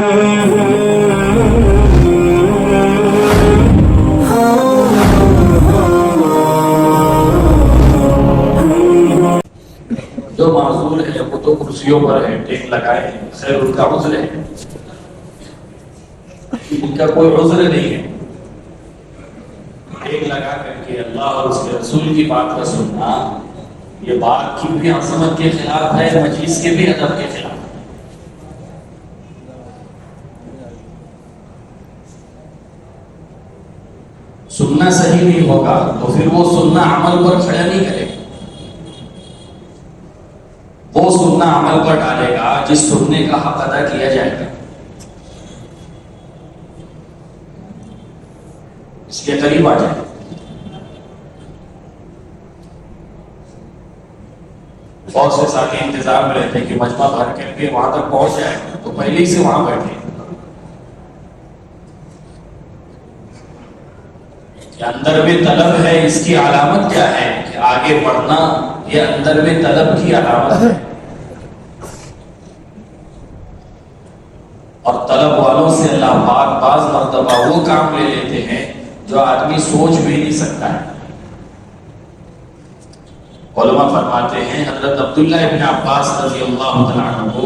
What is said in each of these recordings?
جو معذور ہے وہ تو کرسیوں پر ہے، ٹیک لگائے ہیں، خیر ان کا عذر ہے، ان کا کوئی عذر نہیں ہے۔ ٹیک لگا کر کے اللہ اور اس کے رسول کی بات کا سننا یہ بات کی بھی عظمت کے خلاف ہے، مجلس کے بھی ادب کے خلاف ہے۔ سننا صحیح نہیں ہوگا تو پھر وہ سننا عمل پر کھڑا نہیں کرے گا، وہ سننا عمل پر ڈالے گا جس سننے کا حق ادا کیا جائے گا۔ اس کے قریب آ جائے، بہت سے ساتھی انتظار میں رہتے ہیں کہ مجمع بھر کر کے وہاں تک پہنچ جائے تو پہلے ہی سے وہاں بیٹھے۔ اندر میں طلب ہے، اس کی علامت کیا ہے کہ آگے بڑھنا، یہ اندر میں طلب کی علامت ہے۔ اور طلب والوں سے اللہ پاک بعض مرتبہ وہ کام لے لیتے ہیں جو آدمی سوچ بھی نہیں سکتا ہے۔ علماء فرماتے ہیں حضرت عبداللہ ابن عباس رضی اللہ تعالیٰ عنہ کو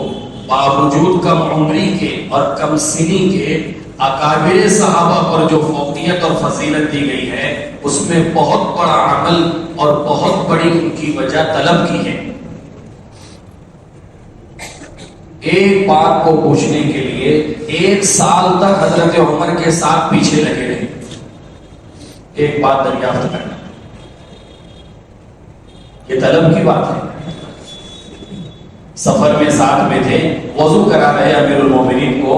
باوجود کم عمری کے اور کم سنی کے اکابر صحابہ پر جو فوقیت اور فضیلت دی گئی ہے، اس میں بہت بڑا عمل اور بہت بڑی ان کی وجہ طلب کی ہے۔ ایک بات کو پوچھنے کے لیے 1 سال تک حضرت عمر کے ساتھ پیچھے لگے رہے، ایک بات دریافت کرنا، یہ طلب کی بات ہے۔ سفر میں ساتھ میں تھے، وضو کرا رہے امیر المومنین کو،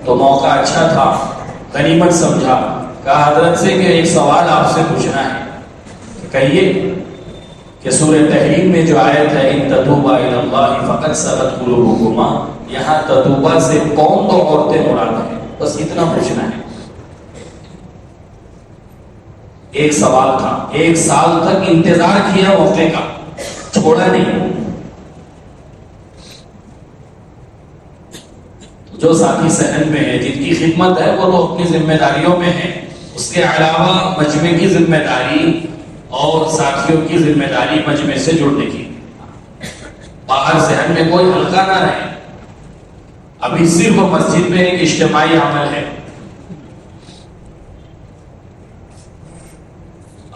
تو موقع اچھا تھا، غنیمت سمجھا، کہا حضرت سے کہ ایک سوال آپ سے پوچھنا ہے۔ کہیے کہ سورہ تحریم میں جو آیت ہے ان تتوبا الی اللہ فقد صغت قلوبکما، یہاں تتوبہ سے کون دو عورتیں مراد ہیں؟ بس اتنا پوچھنا ہے۔ ایک سوال تھا، 1 سال تک انتظار کیا موقع کا، چھوڑا نہیں۔ جو ساتھی صحن میں ہے، جن کی خدمت ہے، وہ تو اپنی ذمہ داریوں میں ہے، اس کے علاوہ مجمع کی ذمہ داری اور ساتھیوں کی ذمہ داری مجمع سے جڑنے کی۔ باہر ذہن میں کوئی حلقہ نہ رہے، ابھی صرف مسجد میں ایک اجتماعی عمل ہے۔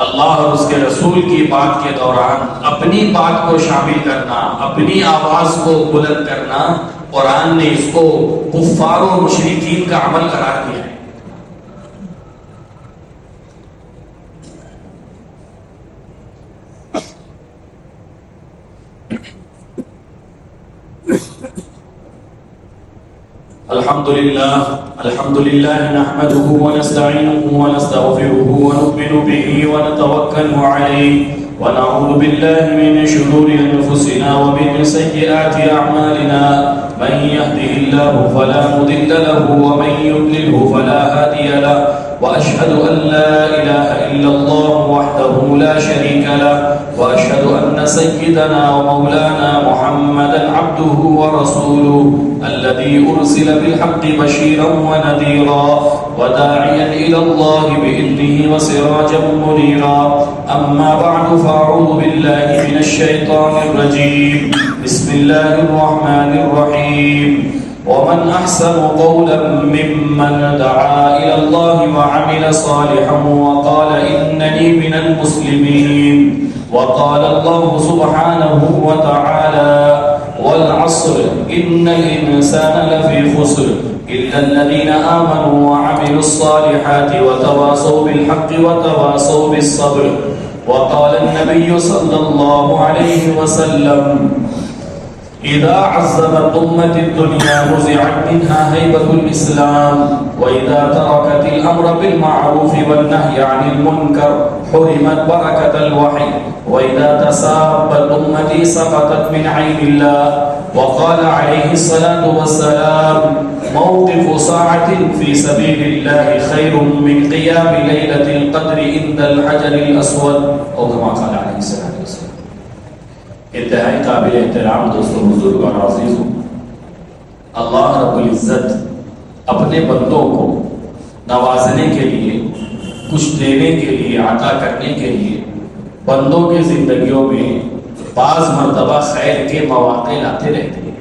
اللہ اور اس کے رسول کی بات کے دوران اپنی بات کو شامل کرنا، اپنی آواز کو بلند کرنا، قرآن نے اس کو کفار و مشرکین کا عمل قرار دیا ہے۔ الحمدللہ نحمده ونستعینه ونستغفره ونؤمن به ونتوکل علیہ ونعوذ باللہ من شرور انفسنا ومن سیئات اعمالنا من يهده الله فلا مضل له ومن يضلل فلا هادي له واشهد ان لا اله الا الله وحده لا شريك له واشهد ان سيدنا ومولانا محمدا عبده ورسوله الذي ارسل بالحق بشيرا ونذيرا وداعيا الى الله باذنه وسراجا منيرا اما بعد فاعوذ بالله من الشيطان الرجيم بسم الله الرحمن الرحيم ومن أحسن قولا ممن دعا إلى الله وعمل صالحا وقال إنني من المسلمين وقال الله سبحانه وتعالى والعصر إن الإنسان لفي خسر إلا الذين آمنوا وعملوا الصالحات وتواصوا بالحق وتواصوا بالصبر وقال النبي صلى الله عليه وسلم إذا عظمت أمة الدنيا نزعت منها هيبة الإسلام وإذا تركت الأمر بالمعروف والنهي عن المنكر حرمت بركة الوحي وإذا تسابت أمتي سقطت من عين الله وقال عليه الصلاة والسلام موقف ساعة في سبيل الله خير من قيام ليلة القدر عند الحجر الأسود أو كما قال عليه الصلاة والسلام۔ انتہائی قابل احترام دوستوں، بزرگ اور عزیزوں، اللہ رب العزت اپنے بندوں کو نوازنے کے لیے، کچھ دینے کے لیے، عطا کرنے کے لیے بندوں کی زندگیوں میں بعض مرتبہ خیر کے مواقع لاتے رہتے ہیں،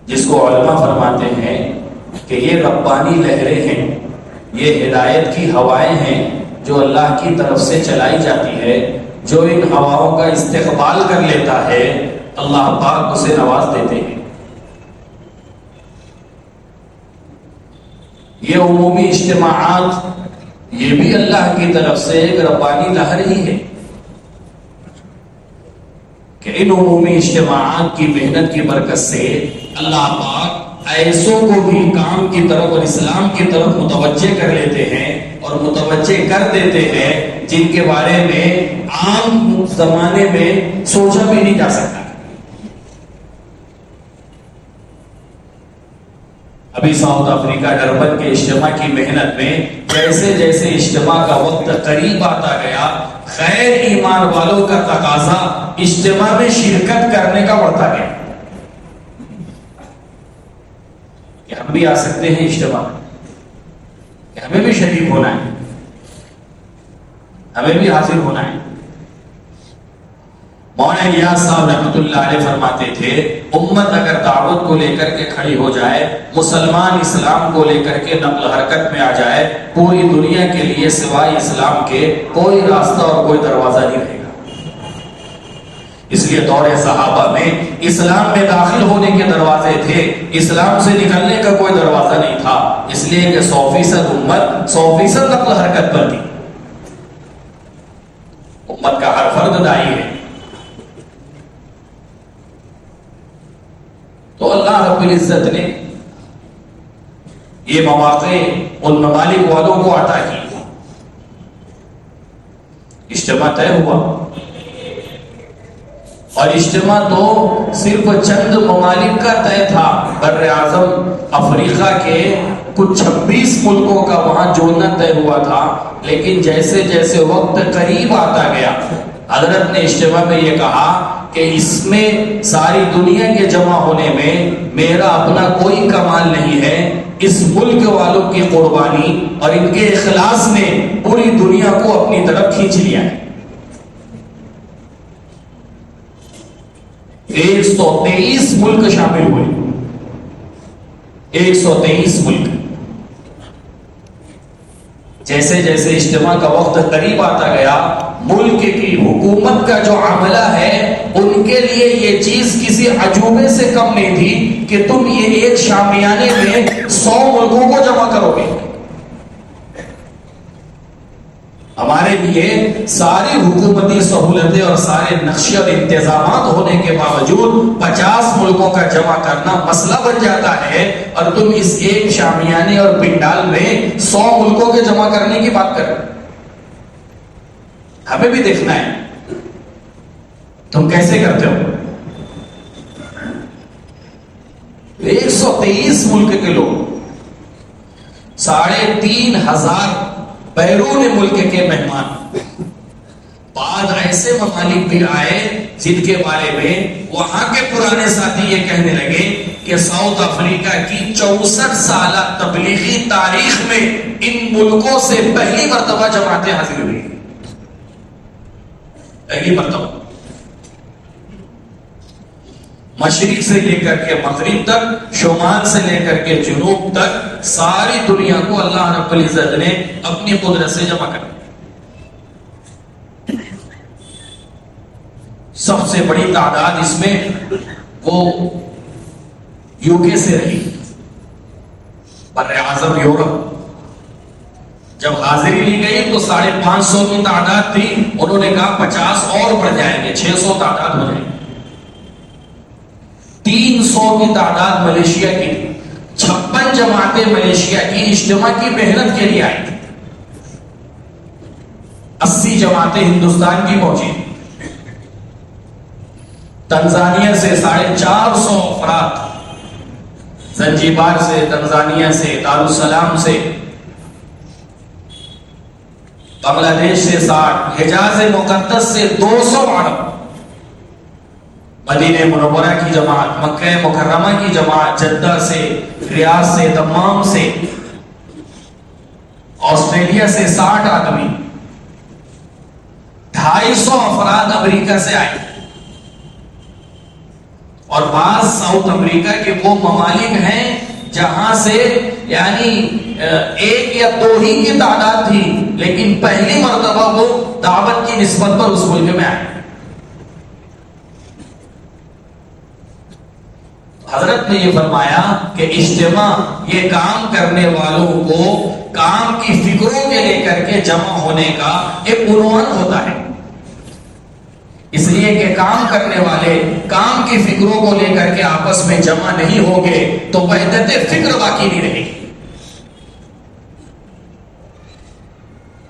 جس کو علماء فرماتے ہیں کہ یہ ربانی لہریں ہیں، یہ ہدایت کی ہوائیں ہیں جو اللہ کی طرف سے چلائی جاتی ہے۔ جو ان ہواؤں کا استقبال کر لیتا ہے اللہ پاک اسے نواز دیتے ہیں۔ یہ عمومی اجتماعات یہ بھی اللہ کی طرف سے ایک ربانی لہر ہی ہے کہ ان عمومی اجتماعات کی محنت کی برکت سے اللہ پاک ایسوں کو بھی کام کی طرف اور اسلام کی طرف متوجہ کر لیتے ہیں اور متوجہ کر دیتے ہیں جن کے بارے میں عام زمانے میں سوچا بھی نہیں جا سکتا۔ ابھی ساؤتھ افریقہ ڈربن کے اجتماع کی محنت میں جیسے جیسے اجتماع کا وقت قریب آتا گیا، غیر ایمان والوں کا تقاضا اجتماع میں شرکت کرنے کا بڑھتا گیا کہ ہم بھی آ سکتے ہیں اجتماع میں، کہ ہمیں بھی شریک ہونا ہے، ہمیں بھی حاضر ہونا ہے۔ مولانا الیاس صاحب رحمۃ اللہ علیہ فرماتے تھے امت اگر دعوت کو لے کر کے کھڑی ہو جائے، مسلمان اسلام کو لے کر کے نقل حرکت میں آ جائے، پوری دنیا کے لیے سوائے اسلام کے کوئی راستہ اور کوئی دروازہ نہیں رہے گا۔ اس لیے دور صحابہ میں اسلام میں داخل ہونے کے دروازے تھے، اسلام سے نکلنے کا کوئی دروازہ نہیں تھا، اس لیے کہ 100% امت 100% نقل حرکت پر تھی۔ امت کا ہر فرد داعی ہے۔ تو اللہ رب العزت نے یہ مواقع ان ممالک والوں کو عطا کی۔ اجتماع طے ہوا، اور اجتماع تو صرف چند ممالک کا طے تھا۔ بر اعظم افریقہ کے کچھ 26 ملکوں کا وہاں جوڑنا طے ہوا تھا، لیکن جیسے جیسے وقت قریب آتا گیا حضرت نے اجتماع میں یہ کہا کہ اس میں ساری دنیا کے جمع ہونے میں میرا اپنا کوئی کمال نہیں ہے، اس ملک والوں کی قربانی اور ان کے اخلاص نے پوری دنیا کو اپنی طرف کھینچ لیا ہے۔ 123 ملک شامل ہوئے، 123 ملک۔ جیسے جیسے اجتماع کا وقت قریب آتا گیا، ملک کی حکومت کا جو عملہ ہے ان کے لیے یہ چیز کسی عجوبے سے کم نہیں تھی کہ تم یہ ایک شامیانے میں 100 ملکوں کو جمع کرو گے۔ ہمارے لیے ساری حکومتی سہولتیں اور سارے نقشے اور انتظامات ہونے کے باوجود 50 ملکوں کا جمع کرنا مسئلہ بن جاتا ہے، اور تم اس ایک شامیانے اور پنڈال میں 100 ملکوں کے جمع کرنے کی بات کر رہے ہو۔ ہمیں بھی دیکھنا ہے تم کیسے کرتے ہو۔ 123 ملک کے لوگ، 3,500 بیرون ملک کے مہمان، بعد ایسے ممالک بھی آئے جن کے بارے میں وہاں کے پرانے ساتھی یہ کہنے لگے کہ ساؤتھ افریقہ کی 64 سالہ تبلیغی تاریخ میں ان ملکوں سے پہلی مرتبہ جماعتیں حاضر ہوئی، پہلی مرتبہ۔ مشرق سے لے کر کے مغرب تک، شمال سے لے کر کے جنوب تک، ساری دنیا کو اللہ رب العزت نے اپنی قدرت سے جمع کر۔ سب سے بڑی تعداد اس میں وہ UK سے رہی، بر اعظم یورپ۔ جب حاضری لی گئی تو 550 کی تعداد تھی، انہوں نے کہا 50 اور بڑھ جائیں گے، 600 تعداد ہو جائے گی۔ 300 کی تعداد ملیشیا کی تھی، 56 جماعتیں ملیشیا کی اجتماع کی محنت کے لیے آئی تھی، 80 جماعتیں ہندوستان کی پہنچی۔ تنزانیہ سے 450 افراد، زنجیبار سے، تنزانیہ سے، دارالسلام سے، بنگلہ دیش سے 60، حجاز مقدس سے 200 عرب، مدینہ منورہ کی جماعت، مکہ مکرمہ کی جماعت، جدہ سے، ریاض سے، دمام سے، آسٹریلیا سے 60 آدمی، 250 افراد امریکہ سے آئے، اور بعض ساؤتھ امریکہ کے وہ ممالک ہیں جہاں سے یعنی 1 یا 2 ہی کی تعداد تھی، لیکن پہلی مرتبہ وہ دعوت کی نسبت پر اس ملک میں آئے۔ حضرت نے یہ فرمایا کہ اجتماع یہ کام کرنے والوں کو کام کی فکروں کے لے کر کے جمع ہونے کا ایک عنوان ہوتا ہے، اس لیے کہ کام کرنے والے کام کی فکروں کو لے کر کے آپس میں جمع نہیں ہوں گے تو وحدت فکر باقی نہیں رہے گی،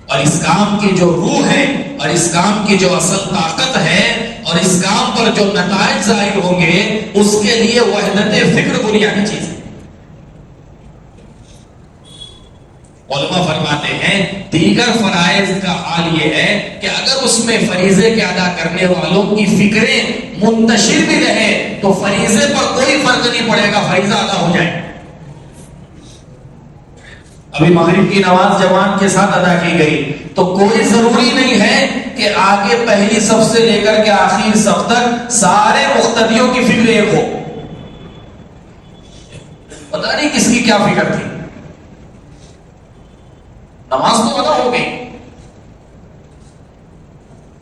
اور اس کام کی جو روح ہے اور اس کام کی جو اصل طاقت ہے اور اس کام پر جو نتائج ظاہر ہوں گے اس کے لیے وحدت فکر بنیادی چیز ہے۔ علماء فرماتے ہیں دیگر فرائض کا حال یہ ہے کہ اگر اس میں فریضے کے ادا کرنے والوں کی فکریں منتشر بھی رہے تو فریضے پر کوئی فرق نہیں پڑے گا، فریضہ ادا ہو جائے۔ ابھی مغرب کی نماز جماعت کے ساتھ ادا کی گئی تو کوئی ضروری نہیں ہے کہ آگے پہلی صف سے لے کر کے آخری صف تک سارے مقتدیوں کی فکر ایک ہو، پتہ نہیں کس کی کیا فکر تھی، نماز تو ادا ہو گئی۔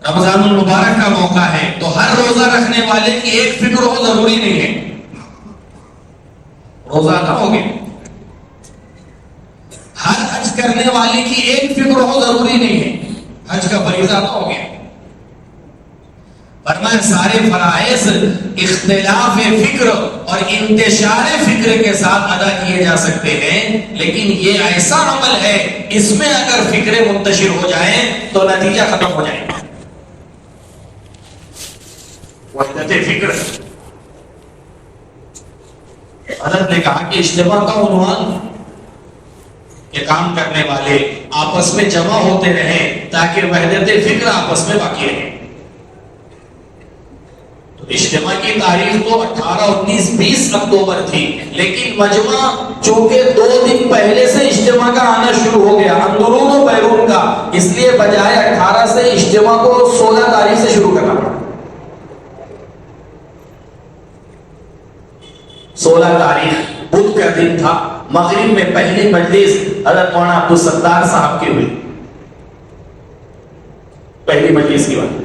رمضان المبارک کا موقع ہے تو ہر روزہ رکھنے والے کی ایک فکر ہو ضروری نہیں ہے، روزہ ادا ہو گیا۔ ہر حج کرنے والے کی ایک فکر ہو ضروری نہیں ہے، حج کا فریضہ ادا ہو گیا۔ فرمایا سارے فرائض اختلاف فکر اور انتشار فکر کے ساتھ ادا کیے جا سکتے ہیں، لیکن یہ ایسا عمل ہے اس میں اگر فکریں منتشر ہو جائیں تو نتیجہ ختم ہو جائے گا۔ وحدت فکر، حضرت نے کہا کہ اجتماع کا عنوان کہ کام کرنے والے آپس میں جمع ہوتے رہیں تاکہ وحدت فکر آپس میں باقی رہے۔ تو اجتماع کی تاریخ تو 18، 19، 20 اکتوبر تھی، لیکن مجمع چونکہ 2 دن پہلے سے اجتماع کا آنا شروع ہو گیا، اندرون و بیرون کا، اس لیے بجائے 18 سے اجتماع کو 16 تاریخ سے شروع کرنا پڑا۔ 16 تاریخ بدھ کا دن تھا، مغرب میں پہلی مجلس حضرت مولانا عبدالستار صاحب کی ہوئی، پہلی مجلس کی بات۔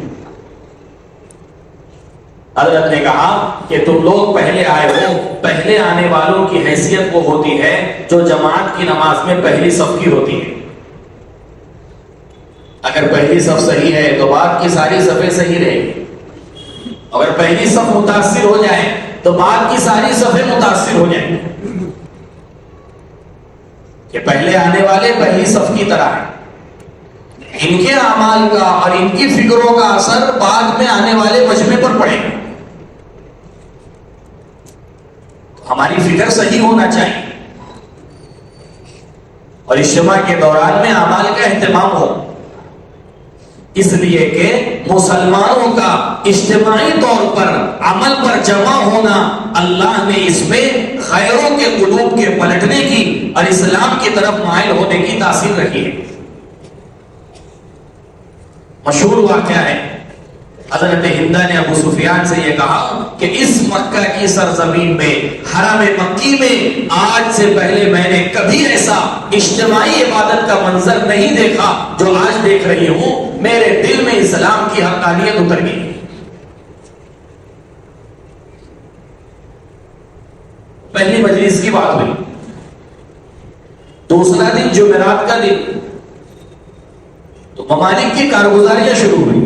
حضرت نے کہا کہ تم لوگ پہلے آئے ہو، پہلے آنے والوں کی حیثیت وہ ہوتی ہے جو جماعت کی نماز میں پہلی صف کی ہوتی ہے۔ اگر پہلی صف صحیح ہے تو بعد کی ساری صفیں صحیح رہیں گی، اگر پہلی صف متاثر ہو جائے تو بعد کی ساری صفیں متاثر ہو جائیں گی، کہ پہلے آنے والے پہلی صف کی طرح ہیں، ان کے اعمال کا اور ان کی فکروں کا اثر بعد میں آنے والے مجمع پر پڑے گا۔ ہماری فکر صحیح ہونا چاہیے اور اجتماع کے دوران میں اعمال کا اہتمام ہو، اس لیے کہ مسلمانوں کا اجتماعی طور پر عمل پر جمع ہونا اللہ نے اس میں غیروں کے قلوب کے پلٹنے کی اور اسلام کی طرف مائل ہونے کی تاثیر رکھی ہے۔ مشہور واقعہ ہے، حضرت ہندہ نے ابو سفیان سے یہ کہا کہ اس مکہ کی سرزمین میں، حرم مکی میں آج سے پہلے میں نے کبھی ایسا اجتماعی عبادت کا منظر نہیں دیکھا جو آج دیکھ رہی ہوں، میرے دل میں اسلام کی حقانیت اتر گئی۔ پہلی مجلس کی بات ہوئی، دوسرا دن جمعرات کا دن، تو ممالک کی کارگزاریاں شروع ہوئی۔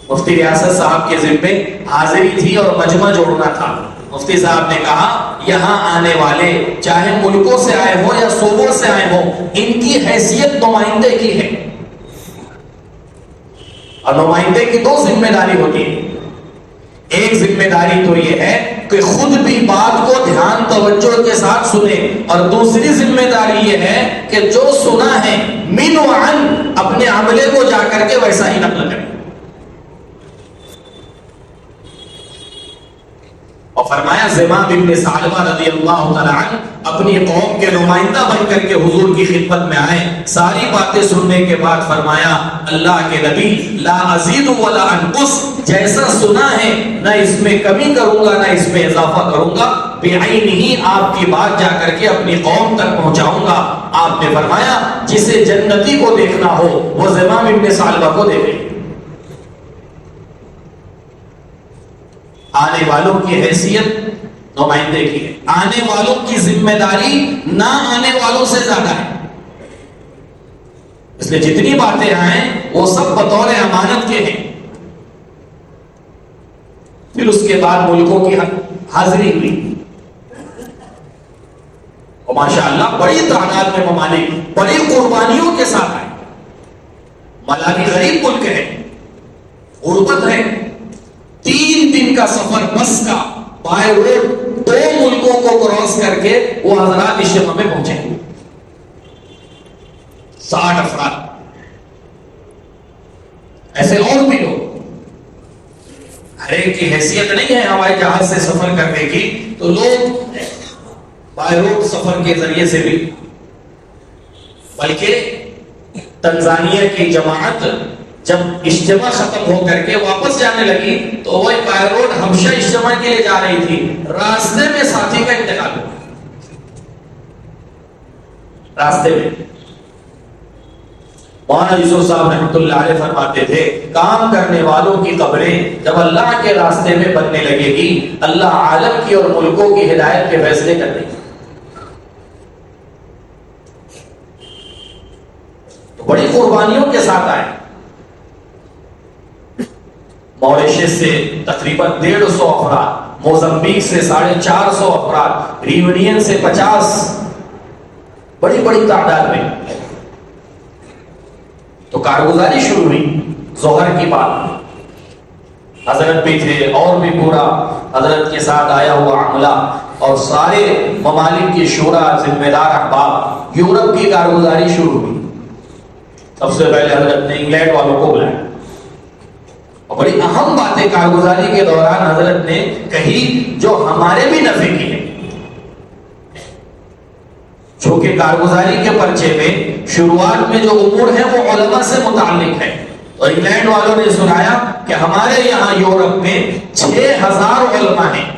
مفتی ریاست صاحب کے ذمے حاضری تھی اور مجمع جوڑنا تھا۔ مفتی صاحب نے کہا یہاں آنے والے چاہے ملکوں سے آئے ہو یا صوبوں سے آئے ہو، ان کی حیثیت نمائندے کی ہے، اور نمائندے کی 2 ذمہ داری ہوتی ہے۔ ایک ذمہ داری تو یہ ہے کہ خود بھی بات کو دھیان توجہ کے ساتھ سنے، اور دوسری ذمہ داری یہ ہے کہ جو سنا ہے من و عن اپنے عملے کو جا کر کے ویسا ہی نقل کرے۔ اور فرمایا زمام ابن ثعلبہ رضی اللہ تعالی عنہ اپنی قوم کے نمائندہ بن کر کے حضور کی خدمت میں آئے. ساری باتیں سننے کے بعد فرمایا اللہ کے نبی لا ازید ولا انقص، جیسا سنا ہے نہ اس میں کمی کروں گا نہ اس میں اضافہ کروں گا، بعینہ آپ کی بات جا کر کے اپنی قوم تک پہنچاؤں گا. آپ نے فرمایا جسے جنتی کو دیکھنا ہو وہ زمام ابن ثعلبہ کو دیکھے. آنے والوں کی حیثیت نمائندے کی ہے، آنے والوں کی ذمہ داری نہ آنے والوں سے زیادہ ہے. اس لیے جتنی باتیں آئیں وہ سب بطور امانت کے ہیں. پھر اس کے بعد ملکوں کی حاضری ہوئی اور ماشاءاللہ بڑی تعداد میں ممالک بڑی قربانیوں کے ساتھ آئے. ملالی غریب ملک ہے، غربت ہے، 3 دن کا سفر بس کا بائی روڈ 2 ملکوں کو کراس کر کے وہ حضرات اجتماع میں پہنچے. 60 افراد، ایسے اور بھی لوگ. ہر ایک کی حیثیت نہیں ہے ہوائی جہاز سے سفر کرنے کی، تو لوگ بائی روڈ سفر کے ذریعے سے بھی. بلکہ تنزانیہ کی جماعت جب اجتماع ختم ہو کر کے واپس جانے لگی تو وہ بائی روڈ حبشہ اجتماع کے لیے جا رہی تھی، راستے میں ساتھی کا انتقال ہوا. راستے میں مولانا یوسف صاحب رحمۃ اللہ علیہ فرماتے تھے کام کرنے والوں کی قبریں جب اللہ کے راستے میں بننے لگے گی اللہ عالم کی اور ملکوں کی ہدایت کے فیصلے کر دے گی. تو بڑی قربانیوں کے ساتھ آئے. موریشس سے تقریباً 150 افراد، موزمبیک سے 450 افراد، ریونین سے 50، بڑی بڑی تعداد میں. تو کارگزاری شروع ہوئی. ظہر کی بات، حضرت بھی تھے اور بھی پورا حضرت کے ساتھ آیا ہوا عملہ اور سارے ممالک کی شورا ذمہ دار احباب. یورپ کی کارگزاری شروع ہوئی. سب سے پہلے حضرت نے انگلینڈ والوں کو بلایا اور بڑی اہم باتیں کارگزاری کے دوران حضرت نے کہی جو ہمارے بھی نفع کی ہے. چونکہ کارگزاری کے پرچے میں شروعات میں جو امور ہیں وہ علماء سے متعلق ہے. اور انگلینڈ والوں نے سنایا کہ ہمارے یہاں یورپ میں 6000 علماء ہیں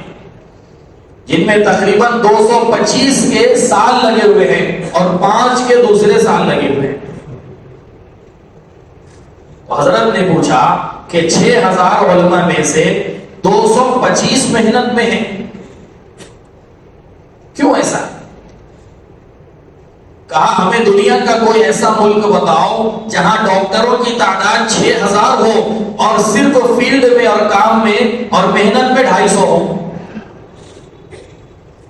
جن میں تقریباً 225 کے سال لگے ہوئے ہیں اور 5 کے دوسرے سال لگے ہوئے ہیں. حضرت نے پوچھا کہ 6000 علماء میں سے 225 محنت میں ہیں، کیوں ایسا؟ کہا ہمیں دنیا کا کوئی ایسا ملک بتاؤ جہاں ڈاکٹروں کی تعداد 6000 ہو اور صرف فیلڈ میں اور کام میں اور محنت میں 250 ہو.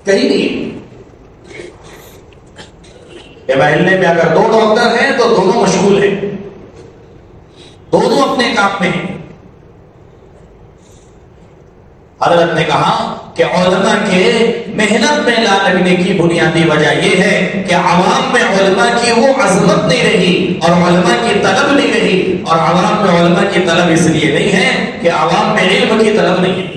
کہیں نہیں. یہ محلے میں اگر 2 ڈاکٹر ہیں تو دونوں مشغول ہیں، دونوں اپنے کام میں ہیں. حضرت نے کہا کہ علماء کے محنت میں لا لگنے کی بنیادی وجہ یہ ہے کہ عوام میں علماء کی وہ عظمت نہیں رہی اور علماء کی طلب نہیں رہی. اور عوام میں علماء کی طلب اس لیے نہیں ہے کہ عوام میں علم کی طلب نہیں ہے.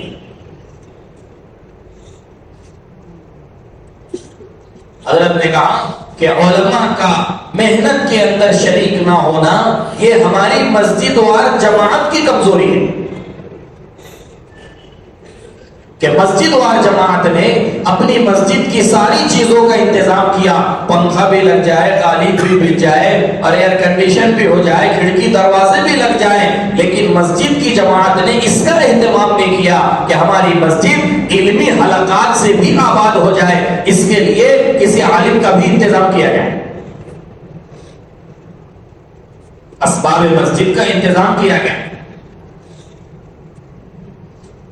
حضرت نے کہا کہ علماء کا محنت کے اندر شریک نہ ہونا یہ ہماری مسجد وار جماعت کی کمزوری ہے کہ مسجد وار جماعت نے اپنی مسجد کی ساری چیزوں کا انتظام کیا. پنکھا بھی لگ جائے، قالین بھی مل جائے اور ایئر کنڈیشن بھی ہو جائے، کھڑکی دروازے بھی لگ جائیں، لیکن مسجد کی جماعت نے اس کا اہتمام نہیں کیا کہ ہماری مسجد علمی حلقات سے بھی آباد ہو جائے. اس کے لیے کسی عالم کا بھی انتظام کیا جائے، اسباب مسجد کا انتظام کیا گیا.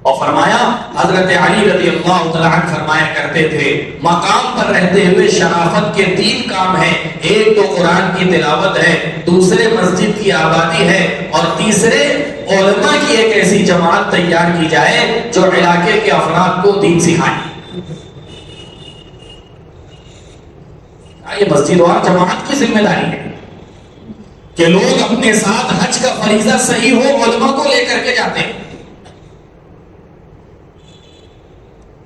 اور فرمایا حضرت علی رضی اللہ تعالیٰ عنہ فرمایا کرتے تھے مقام پر رہتے ہوئے شرافت کے 3 کام ہیں. ایک تو قرآن کی تلاوت ہے، دوسرے مسجد کی آبادی ہے اور تیسرے علماء کی ایک ایسی جماعت تیار کی جائے جو علاقے کے افراد کو دین سکھائے. یہ مسجد اور جماعت کی ذمہ داری ہے کہ لوگ اپنے ساتھ حج کا فریضہ صحیح ہو علماء کو لے کر کے جاتے ہیں.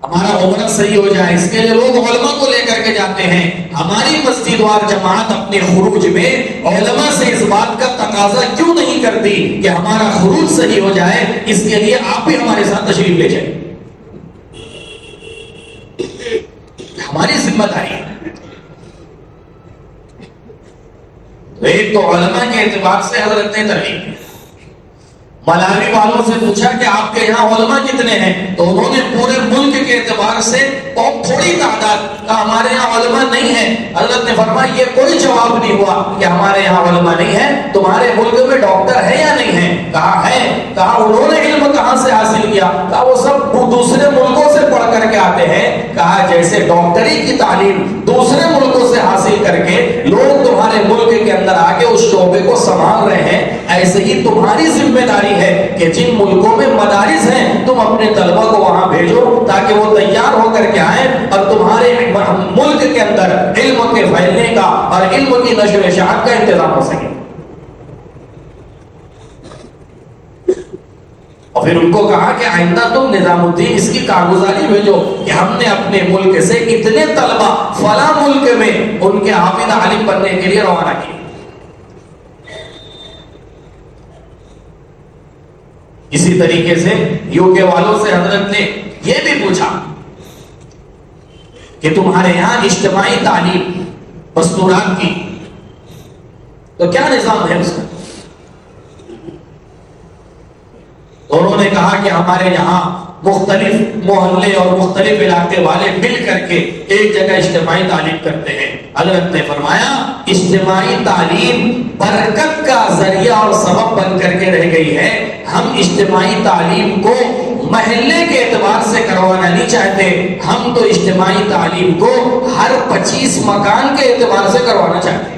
ہمارا عمرہ صحیح ہو جائے، اس کے لیے لوگ علماء کو لے کر کے جاتے ہیں۔ ہماری مسجد وار جماعت اپنے خروج میں علماء سے اس بات کا تقاضا کیوں نہیں کرتی کہ ہمارا خروج صحیح ہو جائے؟ اس کے لیے آپ بھی ہمارے ساتھ تشریف لے جائیں، ہماری ذمہ داری ہے۔ ایک تو علماء کے اعتبار سے حضرت نے ترغیب دی۔ ملاوی والوں سے پوچھا کہ آپ کے یہاں علماء کتنے ہیں؟ تو انہوں نے پورے ملک کے اعتبار سے بہت تھوڑی تعداد کا ہمارے یہاں علماء نہیں ہے۔ حضرت نے فرمایا یہ کوئی جواب نہیں ہوا کہ ہمارے یہاں علماء نہیں ہے، تمہارے ملک میں ڈاکٹر ہے یا نہیں ہے؟ کہا ہے۔ کہا انہوں نے علم کہاں سے حاصل کیا؟ کہا وہ سب دوسرے ملکوں سے پڑھ کر کے آتے ہیں۔ کہا جیسے ڈاکٹری کی تعلیم دوسرے ملکوں سے حاصل کر کے لوگ تمہارے ملک کے اندر آ کے اس شعبے کو سنبھال رہے ہیں، ایسے ہی تمہاری ذمہ داری ہے کہ جن ملکوں میں مدارس ہیں تم اپنے طلبہ کو وہاں بھیجو تاکہ وہ تیار ہو کر کے آئیں اور تمہارے ملک کے اندر علم کے پھیلنے کا اور علم کی نشر و اشاعت کا انتظام ہو سکے۔ اور پھر ان کو کہا کہ آئندہ تم نظام الدین اس کی کارگزاری بھیجو کہ ہم نے اپنے ملک سے اتنے طلبہ فلاں ملک میں ان کے حافظ عالم بننے کے لیے روانہ کیے۔ اسی طریقے سے یو کے والوں سے حضرت نے یہ بھی پوچھا کہ تمہارے یہاں اجتماعی تعلیم مستورات کی تو کیا نظام ہے اس کا؟ تو انہوں نے کہا کہ ہمارے یہاں مختلف محلے اور مختلف علاقے والے مل کر کے ایک جگہ اجتماعی تعلیم کرتے ہیں۔ حضرت نے فرمایا اجتماعی تعلیم برکت کا ذریعہ اور سبب بن کر کے رہ گئی ہے، ہم اجتماعی تعلیم کو محلے کے اعتبار سے کروانا نہیں چاہتے، ہم تو اجتماعی تعلیم کو ہر 25 مکان کے اعتبار سے کروانا چاہتے ہیں۔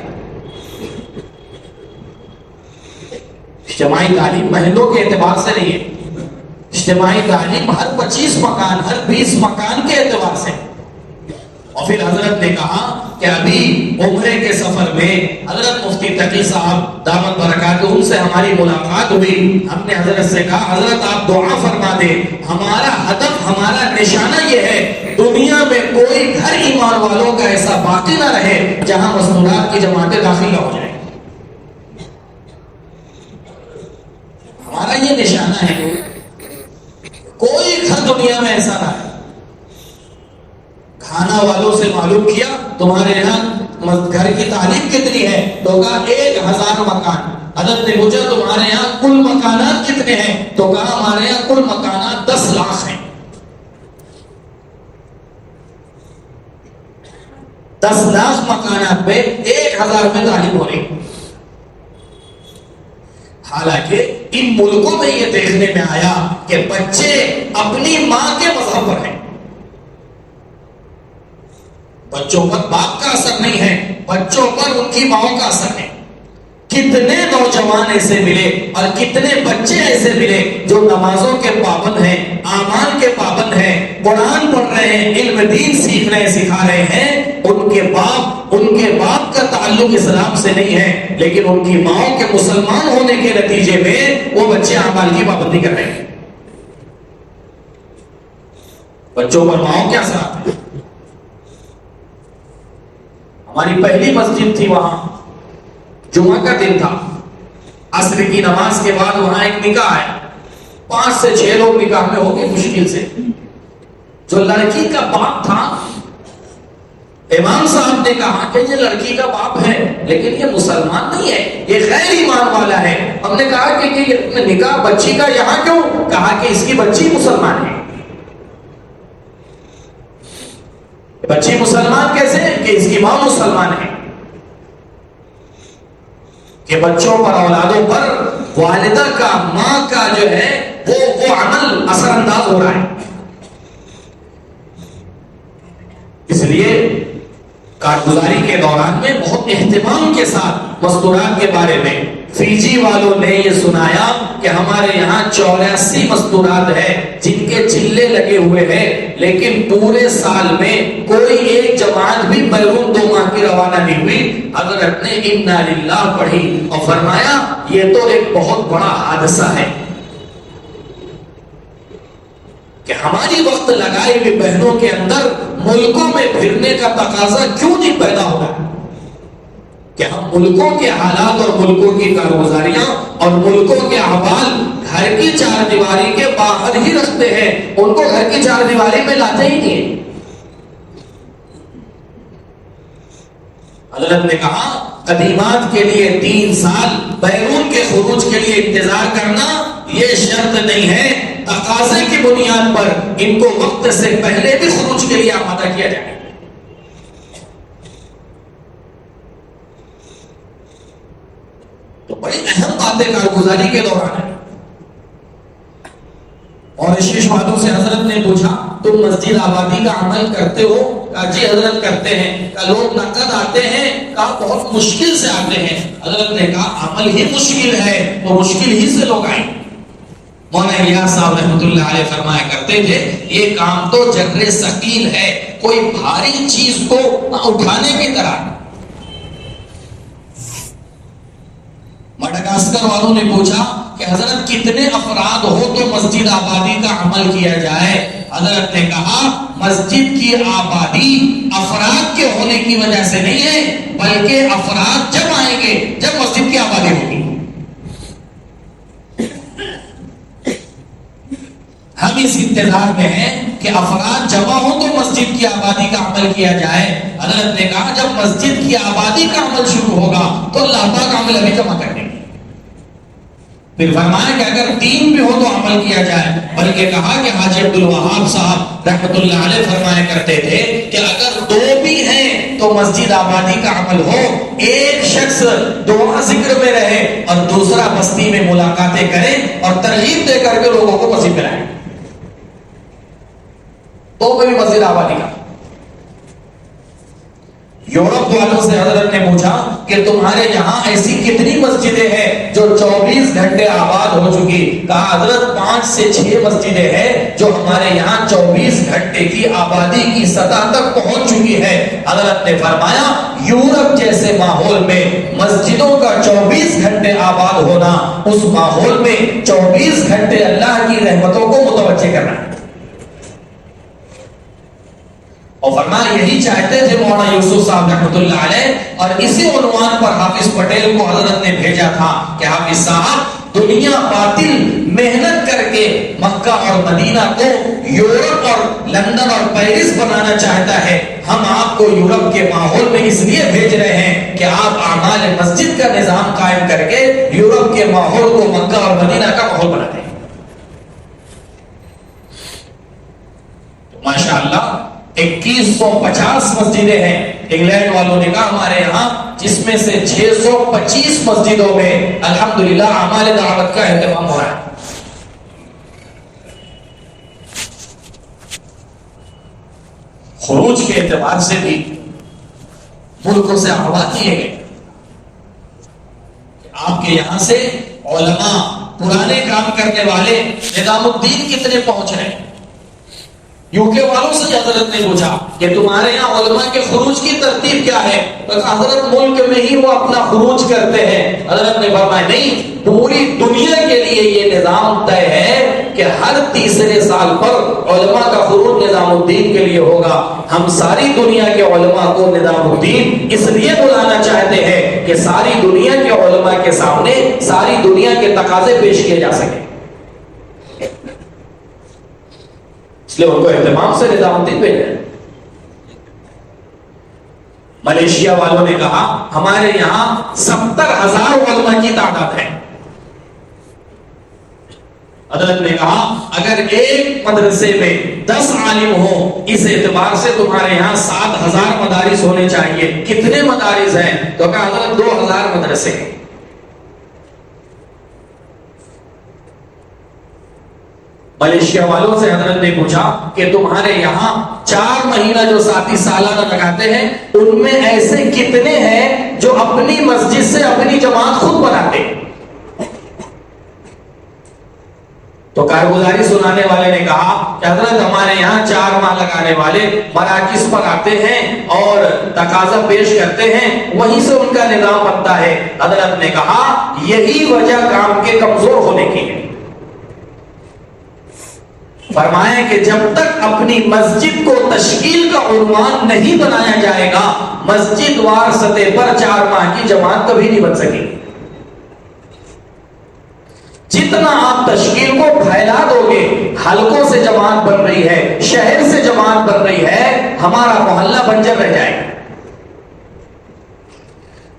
اجتماعی تعلیم محلوں کے اعتبار سے نہیں ہے، اجتماعی تعلیم ہر 25 مکان ہر 20 مکان کے اعتبار سے۔ اور پھر حضرت نے کہا کہ ابھی عمرے کے سفر میں حضرت مفتی تقی صاحب دامت برکات ان سے ہماری ملاقات ہوئی، ہم نے حضرت سے کہا حضرت آپ دعا فرما دیں، ہمارا ہدف ہمارا نشانہ یہ ہے دنیا میں کوئی گھر ایمان والوں کا ایسا باقی نہ رہے جہاں مستورات کی جماعتیں داخل نہ ہو جائیں، ہمارا یہ نشانہ ہے، کوئی گھر دنیا میں ایسا نہ ہے۔ کھانا والوں سے معلوم کیا تمہارے یہاں گھر کی تعلیم کتنی ہے؟ تو کہا 1000 مکان۔ حضرت نے پوچھا تمہارے یہاں کل مکانات کتنے ہیں؟ تو کہا ہمارے یہاں کل مکانات 10 لاکھ ہیں۔ 10 لاکھ مکانات میں 1000 میں تعلیم ہو رہی۔ حالانکہ ان ملکوں میں یہ دیکھنے میں آیا کہ بچے اپنی ماں کے مذہب پر ہیں، بچوں پر باپ کا اثر نہیں ہے، بچوں پر ان کی ماں کا اثر ہے۔ کتنے نوجوان ایسے ملے اور کتنے بچے ایسے ملے جو نمازوں کے پابند ہیں، اعمال کے پابند ہیں، قرآن پڑھ رہے ہیں، علم دین سیکھ رہے ہیں، سکھا رہے ہیں، ان کے باپ کا تعلق اسلام سے نہیں ہے، لیکن ان کی ماں کے مسلمان ہونے کے نتیجے میں وہ بچے اعمال کی پابندی کر رہے ہیں۔ بچوں پر ماں کے اثرات ہیں۔ ہماری پہلی مسجد تھی، وہاں جمعہ کا دن تھا، عصر کی نماز کے بعد وہاں ایک نکاح ہے، 5 سے 6 لوگ نکاح میں ہو گئے مشکل سے۔ جو لڑکی کا باپ تھا، امام صاحب نے کہا کہ یہ لڑکی کا باپ ہے لیکن یہ مسلمان نہیں ہے، یہ غیر ایمان والا ہے۔ ہم نے کہا کہ یہ نکاح بچی کا یہاں کیوں؟ کہا کہ اس کی بچی مسلمان ہے۔ بچی مسلمان کیسے؟ کہ اس کی ماں مسلمان ہے، کہ بچوں پر اولادوں پر والدہ کا ماں کا جو ہے وہ عمل اثر انداز ہو رہا ہے۔ اس لیے کارگزاری کے دوران میں بہت اہتمام کے ساتھ مستورات کے بارے میں فیجی والوں نے یہ سنایا کہ ہمارے یہاں 84 مستورات ہیں جن کے چلے لگے ہوئے ہیں، لیکن پورے سال میں کوئی ایک جماعت بھی بیرون 2 ماہ کی روانہ نہیں ہوئی۔ حضرت نے انا للہ پڑھی اور فرمایا یہ تو ایک بہت بڑا حادثہ ہے کہ ہماری وقت لگائی ہوئی بہنوں کے اندر ملکوں میں پھرنے کا تقاضا کیوں نہیں پیدا ہو رہا کہ ہم ملکوں کے حالات اور ملکوں کی کارگزاریاں اور ملکوں کے احوال گھر کی چار دیواری کے باہر ہی رکھتے ہیں، ان کو گھر کی چار دیواری میں لاتے ہی نہیں۔ حضرت نے کہا قدیمات کے لیے 3 سال بیرون کے خروج کے لیے انتظار کرنا یہ شرط نہیں ہے، تقاضے کی بنیاد پر ان کو وقت سے پہلے بھی خروج کے لیے آمادہ کیا جائے۔ تو بڑی اہم باتیں کارگزاری کے دوران ہے۔ اور شیش والوں سے حضرت نے پوچھا تم مسجد آبادی کا عمل کرتے ہو؟ کہا جی حضرت کرتے ہیں۔ کہا لوگ نقد آتے ہیں؟ کہا بہت مشکل سے آتے ہیں۔ حضرت نے کہا عمل ہی مشکل ہے تو مشکل ہی سے لوگ آئیں۔ مولانا الیاس صاحب رحمۃ اللہ علیہ فرمایا کرتے تھے یہ کام تو جرے ثقیل ہے، کوئی بھاری چیز کو اٹھانے کی طرح۔ مڈغاسکر والوں نے پوچھا کہ حضرت کتنے افراد ہو تو مسجد آبادی کا عمل کیا جائے؟ حضرت نے کہا مسجد کی آبادی افراد کے ہونے کی وجہ سے نہیں ہے، بلکہ افراد جب آئیں گے جب مسجد کی آبادی ہوگی۔ ہم اس انتظار میں ہیں کہ افراد جمع ہوں تو مسجد کی آبادی کا عمل کیا جائے۔ حضرت نے کہا جب مسجد کی آبادی کا عمل شروع ہوگا تو اللہ پاک عمل ابھی جمع کر دیں گے۔ پھر فرمایا کہ اگر 3 بھی ہو تو عمل کیا جائے، بلکہ کہا کہ حاجی عبد الوہاب صاحب رحمۃ اللہ علیہ فرمایا کرتے تھے کہ اگر 2 بھی ہیں تو مسجد آبادی کا عمل ہو، ایک شخص دعا ذکر میں رہے اور دوسرا بستی میں ملاقاتیں کرے اور ترغیب دے کر کے لوگوں کو مسجد میں لائے، تو بھی مسجد آبادی کا۔ یورپ والوں سے حضرت نے پوچھا کہ تمہارے یہاں ایسی کتنی مسجدیں ہیں جو 24 گھنٹے آباد ہو چکی؟ کہا حضرت 5 سے 6 مسجدیں ہیں جو ہمارے یہاں 24 گھنٹے کی آبادی کی سطح تک پہنچ چکی ہے۔ حضرت نے فرمایا یورپ جیسے ماحول میں مسجدوں کا 24 گھنٹے آباد ہونا، اس ماحول میں 24 گھنٹے اللہ کی رحمتوں کو متوجہ کرنا ہے۔ اور فرمایا یہی چاہتے تھے مولانا یوسف صاحب رحمۃ اللہ علیہ، اور اسی عنوان پر حافظ پٹیل کو حضرت نے بھیجا تھا کہ حافظ صاحب دنیا باطل محنت کر کے مکہ اور مدینہ کو یورپ اور لندن اور پیرس بنانا چاہتا ہے، ہم آپ کو یورپ کے ماحول میں اس لیے بھیج رہے ہیں کہ آپ اعمال مسجد کا نظام قائم کر کے یورپ کے ماحول کو مکہ اور مدینہ کا ماحول بنا دیں۔ ماشاءاللہ 2150 مسجدیں ہیں۔ انگلینڈ والوں نے کہا ہمارے یہاں جس میں سے 625 مسجدوں میں الحمدللہ اعمال دعوت کا اہتمام ہو رہا ہے۔ خروج کے اعتبار سے بھی ملکوں سے احوال کیے گئے۔ آپ کے یہاں سے علماء، پرانے کام کرنے والے نظام الدین کتنے پہنچ رہے ہیں؟ یوکے والوں سے حضرت نے پوچھا کہ تمہارے یہاں علماء کے خروج کی ترتیب کیا ہے؟ حضرت ملک میں ہی وہ اپنا خروج کرتے ہیں۔ حضرت نے فرمایا نہیں، پوری دنیا کے لیے یہ نظام طے ہے کہ ہر تیسرے سال پر علماء کا خروج نظام الدین کے لیے ہوگا۔ ہم ساری دنیا کے علماء کو نظام الدین اس لیے بلانا چاہتے ہیں کہ ساری دنیا کے علماء کے سامنے ساری دنیا کے تقاضے پیش کیے جا سکیں، اس لیے ان کو اہتمام سے نظام الدین بھیج رہے ہیں۔ ملیشیا والوں نے کہا ہمارے یہاں 70,000 علماء کی تعداد ہے۔ حضرت نے کہا اگر ایک مدرسے میں 10 عالم ہوں، اس اعتبار سے تمہارے یہاں 7,000 مدارس ہونے چاہیے۔ کتنے مدارس ہیں؟ تو کہا حضرت 2,000 مدرسے ہیں۔ ملیشیا والوں سے حضرت نے پوچھا کہ تمہارے یہاں 4 مہینہ جو ساتھی سالانہ لگاتے ہیں، ان میں ایسے کتنے ہیں جو اپنی مسجد سے اپنی جماعت خود بناتے ہیں؟ تو کارگزاری سنانے والے نے کہا کہ حضرت ہمارے یہاں 4 ماہ لگانے والے مراکز پر آتے ہیں اور تقاضا پیش کرتے ہیں، وہیں سے ان کا نظام بنتا ہے۔ حضرت نے کہا یہی وجہ کام کے کمزور ہونے کی ہے۔ فرمایا کہ جب تک اپنی مسجد کو تشکیل کا عنوان نہیں بنایا جائے گا، مسجد وار سطح پر 4 ماہ کی جماعت کبھی نہیں بن سکے. جتنا آپ تشکیل کو پھیلا دو گے، حلقوں سے جماعت بن رہی ہے، شہر سے جماعت بن رہی ہے، ہمارا محلہ بنجر رہ جائے گا.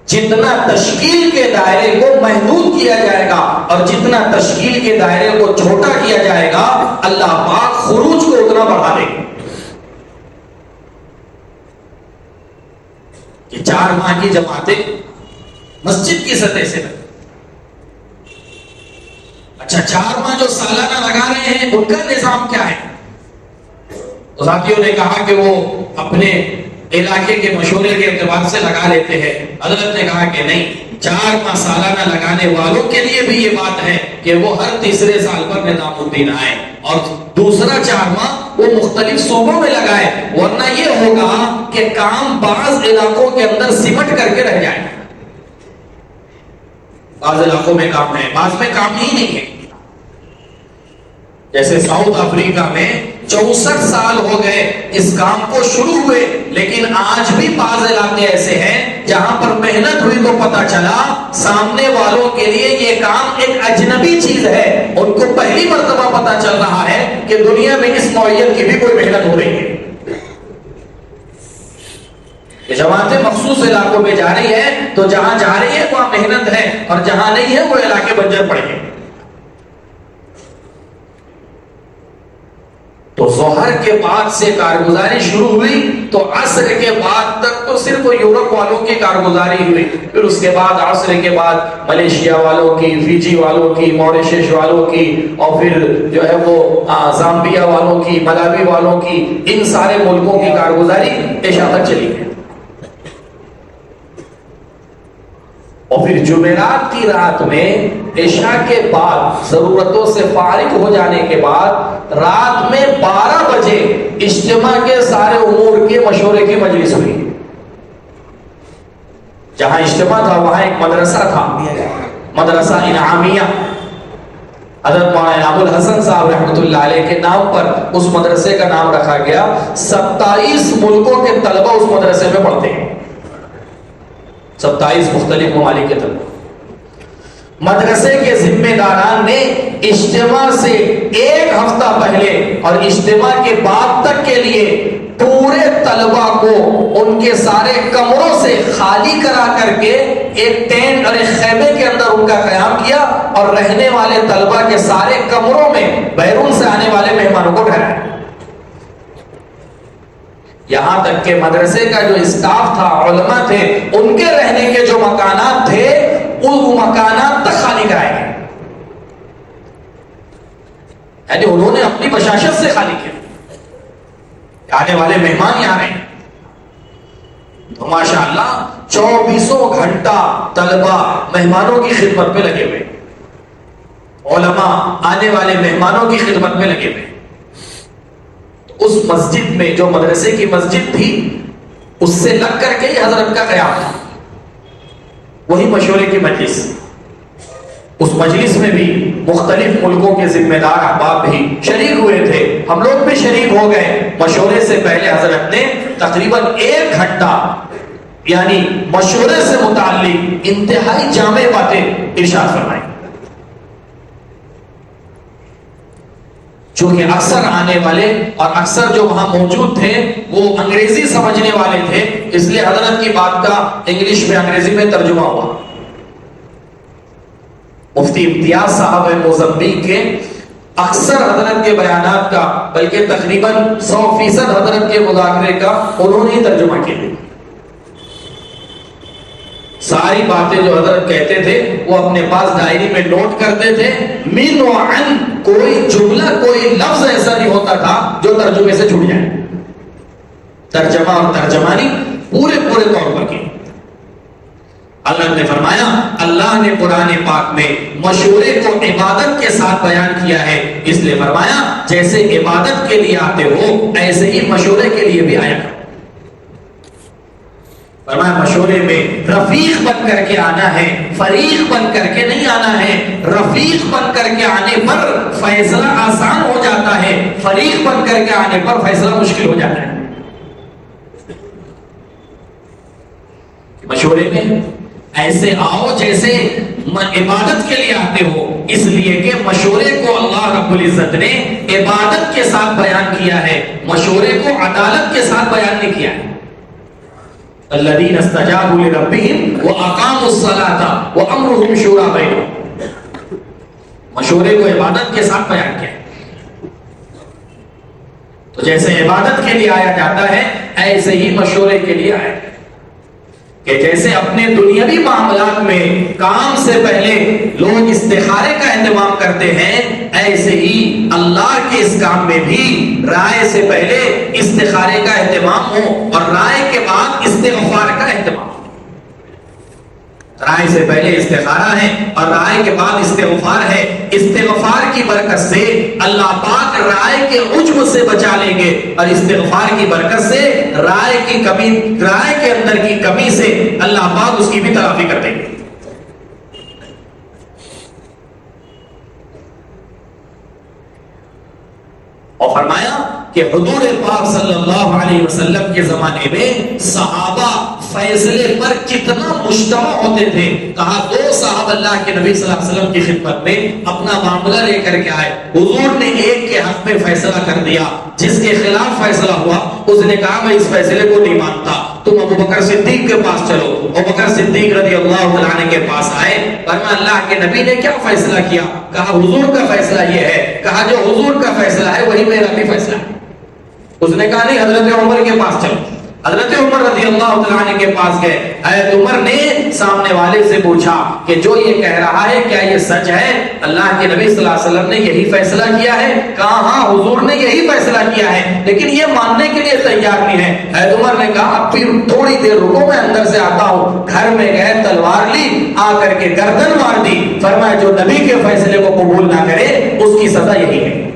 جتنا تشکیل کے دائرے کو محدود کیا جائے گا اور جتنا تشکیل کے دائرے کو چھوٹا کیا جائے گا، اللہ پاک خروج کو اتنا بڑھا دے گا. یہ 4 ماہ کی جماعتیں مسجد کی سطح سے لگیں. اچھا 4 ماہ جو سالانہ لگا رہے ہیں ان کا نظام کیا ہے؟ تو ساتھیوں نے کہا کہ وہ اپنے علاقے کے مشورے کے اعتبار سے لگا لیتے ہیں. حضرت نے کہا کہ نہیں، 4 ماہ سالانہ لگانے والوں کے لیے بھی یہ بات ہے کہ وہ ہر تیسرے سال پر نظام الدین آئے اور دوسرا 4 ماہ وہ مختلف صوبوں میں لگائے، ورنہ یہ ہوگا کہ کام بعض علاقوں کے اندر سمٹ کر کے رہ جائے. بعض علاقوں میں کام ہے، بعض میں کام ہی نہیں ہے. جیسے ساؤتھ افریقہ میں 64 سال ہو گئے اس کام کو شروع ہوئے، لیکن آج بھی بعض علاقے ایسے ہیں جہاں پر محنت ہوئی تو پتا چلا سامنے والوں کے لیے یہ کام ایک اجنبی چیز ہے. ان کو پہلی مرتبہ پتا چل رہا ہے کہ دنیا میں اس نوعیت کی بھی کوئی محنت ہو رہی ہے. جماعتیں مخصوص علاقوں میں جا رہی ہے تو جہاں جا رہی ہے وہاں محنت ہے، اور جہاں نہیں ہے وہ علاقے بنجر پڑے ہیں. تو ظہر کے بعد سے کارگزاری شروع ہوئی تو عصر کے بعد تک تو صرف یورپ والوں کی کارگزاری ہوئی. پھر اس کے بعد عصر کے بعد ملیشیا والوں کی، فیجی والوں کی، موریشیس والوں کی، اور پھر جو ہے وہ زامبیا والوں کی، ملاوی والوں کی، ان سارے ملکوں کی کارگزاری عشاء تک چلی گئی. اور پھر جمعرات کی رات میں عشاء کے بعد ضرورتوں سے فارغ ہو جانے کے بعد رات میں 12 بجے اجتماع کے سارے امور کے مشورے کی مجلس ہوئی. جہاں اجتماع تھا وہاں ایک مدرسہ تھا، مدرسہ انعامیہ. حضرت مولانا ابو الحسن صاحب رحمۃ اللہ علیہ کے نام پر اس مدرسے کا نام رکھا گیا. 27 ملکوں کے طلبہ اس مدرسے میں پڑھتے ہیں، 27 مختلف ممالک کے طلبہ. مدرسے کے ذمہ داران نے اجتماع سے 1 ہفتہ پہلے اور اجتماع کے بعد تک کے لیے پورے طلبہ کو ان کے سارے کمروں سے خالی کرا کر کے ایک ٹینٹ اور ایک خیمے کے اندر ان کا قیام کیا، اور رہنے والے طلبہ کے سارے کمروں میں بیرون سے آنے والے مہمانوں کو ٹھہرایا. یہاں تک کہ مدرسے کا جو اسٹاف تھا، علماء تھے، ان کے رہنے کے جو مکانات تھے وہ مکانات تک خالی کرائے گئے. یعنی انہوں نے اپنی بشاشت سے خالی کیا. آنے والے مہمان یہاں رہے تو ماشاءاللہ 24 گھنٹہ طلبہ مہمانوں کی خدمت میں لگے ہوئے، علماء آنے والے مہمانوں کی خدمت میں لگے ہوئے. اس مسجد میں جو مدرسے کی مسجد تھی اس سے لگ کر کے ہی حضرت کا قیام تھا، وہی مشورے کی مجلس. اس مجلس میں بھی مختلف ملکوں کے ذمہ دار احباب بھی شریک ہوئے تھے، ہم لوگ بھی شریک ہو گئے. مشورے سے پہلے حضرت نے تقریباً 1 گھنٹہ یعنی مشورے سے متعلق انتہائی جامع باتیں ارشاد فرمائی. چونکہ اکثر آنے والے اور اکثر جو وہاں موجود تھے وہ انگریزی سمجھنے والے تھے، اس لیے حضرت کی بات کا انگلش میں انگریزی میں ترجمہ ہوا. مفتی امتیاز صاحب موزمبیق کے اکثر حضرت کے بیانات کا بلکہ تقریباً 100% حضرت کے مذاکرے کا انہوں نے ترجمہ کیا. ساری باتیں جو حضرت کہتے تھے وہ اپنے پاس ڈائری میں نوٹ کرتے تھے. من و عن کوئی جملہ کوئی لفظ ایسا نہیں ہوتا تھا جو ترجمے سے چھوٹ جائے. ترجمہ اور ترجمانی پورے طور پر کی. اللہ نے فرمایا، اللہ نے قرآن پاک میں مشورے کو عبادت کے ساتھ بیان کیا ہے، اس لیے فرمایا جیسے عبادت کے لیے آتے ہو ایسے ہی مشورے کے لیے بھی آیا. فرمایا مشورے میں رفیق بن کر کے آنا ہے، فریق بن کر کے نہیں آنا ہے۔ رفیق بن کر کے آنے پر فیصلہ آسان ہو جاتا ہے، فریق بن کر کے آنے پر فیصلہ مشکل ہو جاتا ہے۔ مشورے میں ایسے آؤ جیسے عبادت کے لیے آتے ہو، اس لیے کہ مشورے کو اللہ رب العزت نے عبادت کے ساتھ بیان کیا ہے، مشورے کو عدالت کے ساتھ بیان نہیں کیا ہے۔ الذین استجابوا لربهم واقاموا الصلاة وامرهم شورى بینہم، مشورے کو عبادت کے ساتھ بیان کیا ہے۔ تو جیسے عبادت کے لیے آیا جاتا ہے ایسے ہی مشورے کے لیے آیا جاتا ہے، کہ جیسے اپنے دنیاوی معاملات میں کام سے پہلے لوگ استخارے کا اہتمام کرتے ہیں، ایسے ہی اللہ کے اس کام میں بھی رائے سے پہلے استخارے کا اہتمام ہو اور رائے کے بعد استغفار کا اہتمام۔ رائے سے پہلے استخارہ ہے اور رائے کے بعد استغفار ہے۔ استغفار کی برکت سے اللہ پاک رائے کے عجب سے بچا لیں گے، اور استغفار کی برکت سے رائے کی کمی، رائے کے اندر کی کمی سے اللہ پاک اس کی بھی تلافی کر دیں گے۔ اور فرمایا کہ حضور پاک صلی اللہ علیہ وسلم کے زمانے میں صحابہ فیصلے پر کتنا مجتمع ہوتے تھے۔ کہا دو صاحب اللہ کے نبی صلی اللہ علیہ وسلم کی خدمت میں اپنا معاملہ لے کر کے آئے، حضور نے ایک کے حق میں فیصلہ کر دیا، جس کے خلاف فیصلہ ہوا اس نے کہا میں اس فیصلے کو نہیں مانتا، تم ابو بکر صدیق کے پاس چلو۔ ابو بکر صدیق رضی اللہ تعالیٰ عنہ کے پاس آئے، فرمایا اللہ کے نبی نے کیا فیصلہ کیا؟ کہا حضور کا فیصلہ یہ ہے۔ کہا جو حضور کا فیصلہ ہے وہی میرا بھی فیصلہ ہے۔ اس نے کہا نہیں، حضرت عمر کے پاس چلو۔ حضرت عمر رضی اللہ تعالیٰ عنہ کے پاس گئے، حضرت عمر نے سامنے والے سے پوچھا کہ جو یہ کہہ رہا ہے کیا یہ سچ ہے؟ اللہ کے نبی صلی اللہ علیہ وسلم نے یہی فیصلہ کیا ہے؟ کہا ہاں حضور نے یہی فیصلہ کیا ہے، لیکن یہ ماننے کے لیے تیار نہیں ہے۔ حضرت عمر نے کہا اب پھر تھوڑی دیر رکو، میں اندر سے آتا ہوں۔ گھر میں گئے، تلوار لی، آ کر کے گردن مار دی۔ فرمایا جو نبی کے فیصلے کو قبول نہ کرے اس کی سزا یہی ہے۔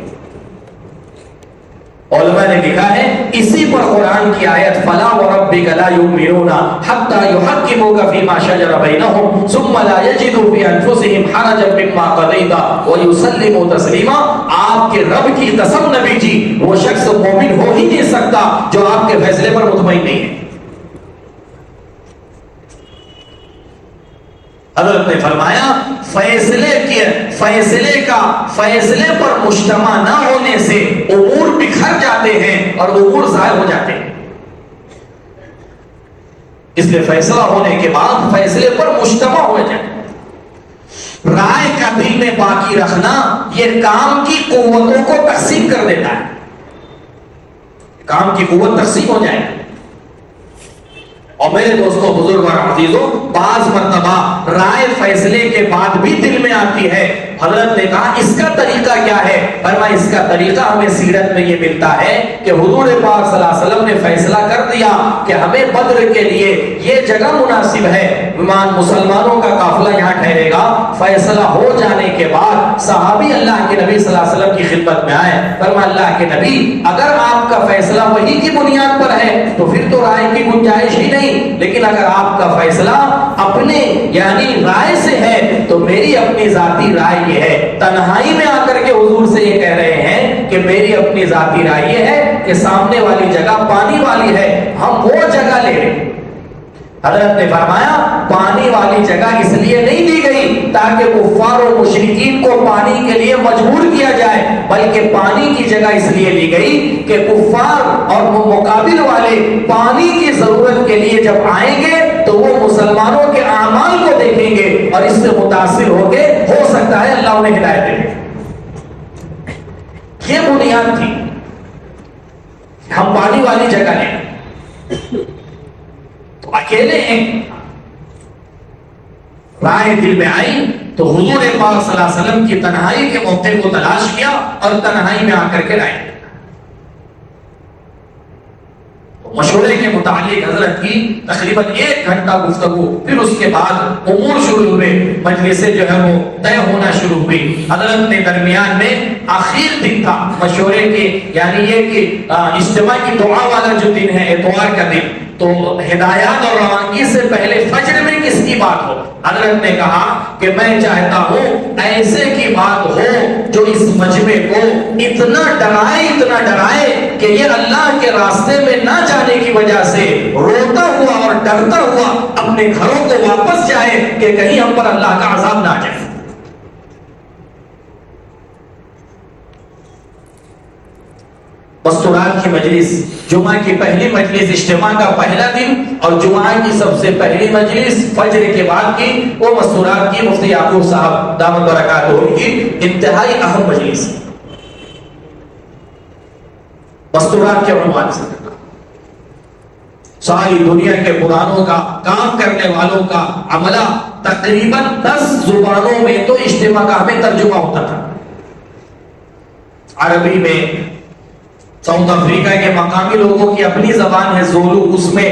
علماء نے لکھا ہے اسی پر قرآن کی آیت فلا وربک لا یؤمنون حتی یحکموک فیما شجر بینہم ثم لا یجدوا فی انفسہم حرجا مما قضیت ویسلموا تسلیما۔ آپ کے رب کی قسم نبی جی، وہ شخص مومن ہو ہی نہیں سکتا جو آپ کے فیصلے پر مطمئن نہیں ہے۔ حضرت نے فرمایا فیصلے پر مجتمع نہ ہونے سے امور بکھر جاتے ہیں اور امور ضائع ہو جاتے ہیں، اس لیے فیصلہ ہونے کے بعد فیصلے پر مجتمع ہو جائے۔ رائے کا دل میں باقی رکھنا یہ کام کی قوتوں کو تقسیم کر دیتا ہے، کام کی قوت تقسیم ہو جائے۔ اور میرے دوستوں، بزرگوں اور عزیزوں، بعض مرتبہ رائے فیصلے کے بعد بھی دل میں آتی ہے۔ حضرت نے کہا اس کا طریقہ کیا ہے؟ فرمایا اس کا طریقہ ہمیں سیرت میں یہ ملتا ہے کہ حضور پاک صلی اللہ علیہ وسلم نے فیصلہ کر دیا کہ ہمیں بدر کے لیے یہ جگہ مناسب ہے، مسلمانوں کا قافلہ یہاں ٹھہرے گا۔ فیصلہ ہو جانے کے بعد صحابی اللہ کے نبی صلی اللہ علیہ وسلم کی خدمت میں آئے، فرمایا اللہ کے نبی اگر آپ کا فیصلہ وہی کی بنیاد پر ہے تو پھر تو رائے کی گنجائش ہی نہیں، لیکن اگر آپ کا فیصلہ اپنے یعنی رائے سے ہے تو میری اپنی ذاتی رائے یہ ہے۔ تنہائی میں آ کر کے حضور سے یہ کہہ رہے ہیں کہ میری اپنی ذاتی رائے یہ ہے کہ سامنے والی جگہ پانی والی ہے، ہم وہ جگہ لے لیں۔ حضرت نے فرمایا پانی والی جگہ اس لیے نہیں دی گئی تاکہ کفار و مشرکین کو پانی کے لیے مجبور کیا جائے، بلکہ پانی کی جگہ اس لیے لی گئی کہ کفار اور مقابل والے پانی کی ضرورت کے لیے جب آئیں گے تو وہ مسلمانوں کے اعمال کو دیکھیں گے اور اس سے متاثر ہو کے ہو سکتا ہے اللہ انہیں ہدایت دے۔ یہ بنیاد تھی، ہم پانی والی جگہ لیں۔ اکیلے ہیں، رائے دل میں آئی تو حضور پاک صلی اللہ علیہ وسلم کی تنہائی کے موقع کو تلاش کیا اور تنہائی میں آ کر کے رائے۔ مشورے کے متعلق حضرت کی تقریباً 1 گھنٹہ گفتگو، پھر اس کے بعد امور شروع ہوئے، مجلسیں جو ہے وہ طے ہونا شروع ہوئی۔ حضرت نے درمیان میں آخر دن تھا مشورے کے، یعنی یہ کہ اجتماع کی دعا والا جو دن ہے اتوار کا دن، تو ہدایات اور روانگی سے پہلے فجر میں کس کی بات ہو؟ حضرت نے کہا کہ میں چاہتا ہوں ایسے کی بات ہو جو اس مجمع کو اتنا ڈرائے کہ یہ اللہ کے راستے میں نہ جانے کی وجہ سے روتا ہوا اور ڈرتا ہوا اپنے گھروں کو واپس جائے کہ کہیں ہم پر اللہ کا عذاب نہ آ جائے۔ مستورات کی مجلس، جمعہ کی پہلی مجلس اجتماع کا پہلا دن اور جمعہ کی سب سے پہلی مجلس فجر کے بعد کی وہ مستورات کی مفتی یعقوب صاحب دامت برکاتہ کی انتہائی اہم مجلس، مستورات کے عنوان سے ساری دنیا کے قرآنوں کا کام کرنے والوں کا عملہ تقریباً 10 زبانوں میں تو اجتماع کا ہمیں ترجمہ ہوتا تھا۔ عربی میں ساؤتھ افریقہ کے مقامی لوگوں کی اپنی زبان ہے زولو، اس میں،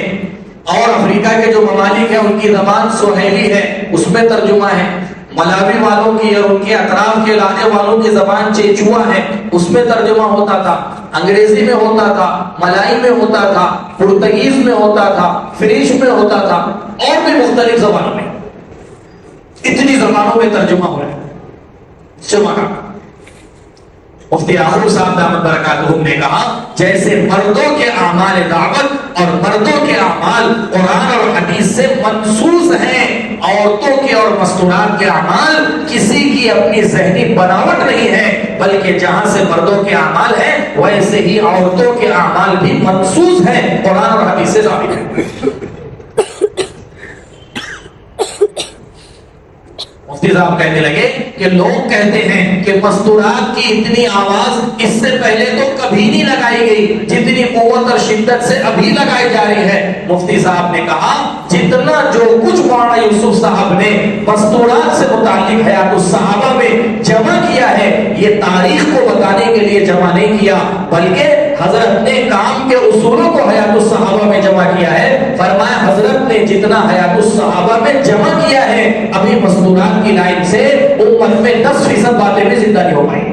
اور افریقہ کے جو ممالک ہیں ان کی زبان سوہیلی ہے، اس میں ترجمہ ہے۔ ملاوی والوں کی اور ان کے اطراف کے علاقے والوں کی زبان چیچوا ہے، اس میں ترجمہ ہوتا تھا۔ انگریزی میں ہوتا تھا، ملائی میں ہوتا تھا، پرتگیز میں ہوتا تھا، فرینچ میں ہوتا تھا، اور بھی مختلف زبانوں میں، اتنی زبانوں میں ترجمہ ہو رہا ہے جمعہ کا۔ مفتی یعقوب صاحب دامت برکاتہ نے کہا جیسے مردوں کے اعمال دعوت اور مردوں کے اعمال قرآن اور حدیث سے منسوخ ہیں، عورتوں کے اور مستورات کے اعمال کسی کی اپنی ذہنی بناوٹ نہیں ہے، بلکہ جہاں سے مردوں کے اعمال ہیں ویسے ہی عورتوں کے اعمال بھی منسوخ ہیں، قرآن اور حدیث سے ثابت ہے۔ مفتی صاحب کہنے لگے کہ لوگ کہتے ہیں کہ مستورات کی اتنی آواز اس سے پہلے تو کبھی نہیں لگائی گئی جتنی قوت اور شدت سے ابھی لگائی جا رہی ہے۔ مفتی صاحب نے کہا جتنا جو کچھ مولانا یوسف صاحب نے مستورات سے متعلق حیات الصحابہ میں جمع کیا ہے، یہ تاریخ کو بتانے کے لیے جمع نہیں کیا، بلکہ حضرت نے کام کے اصولوں کو حیات الصحابہ میں جمع کیا ہے۔ فرمایا حضرت نے جتنا حیات الصحابہ میں جمع کیا ہے ابھی مستورات کی لائن سے امت میں 10% باتیں بھی زندہ نہیں ہو پائی۔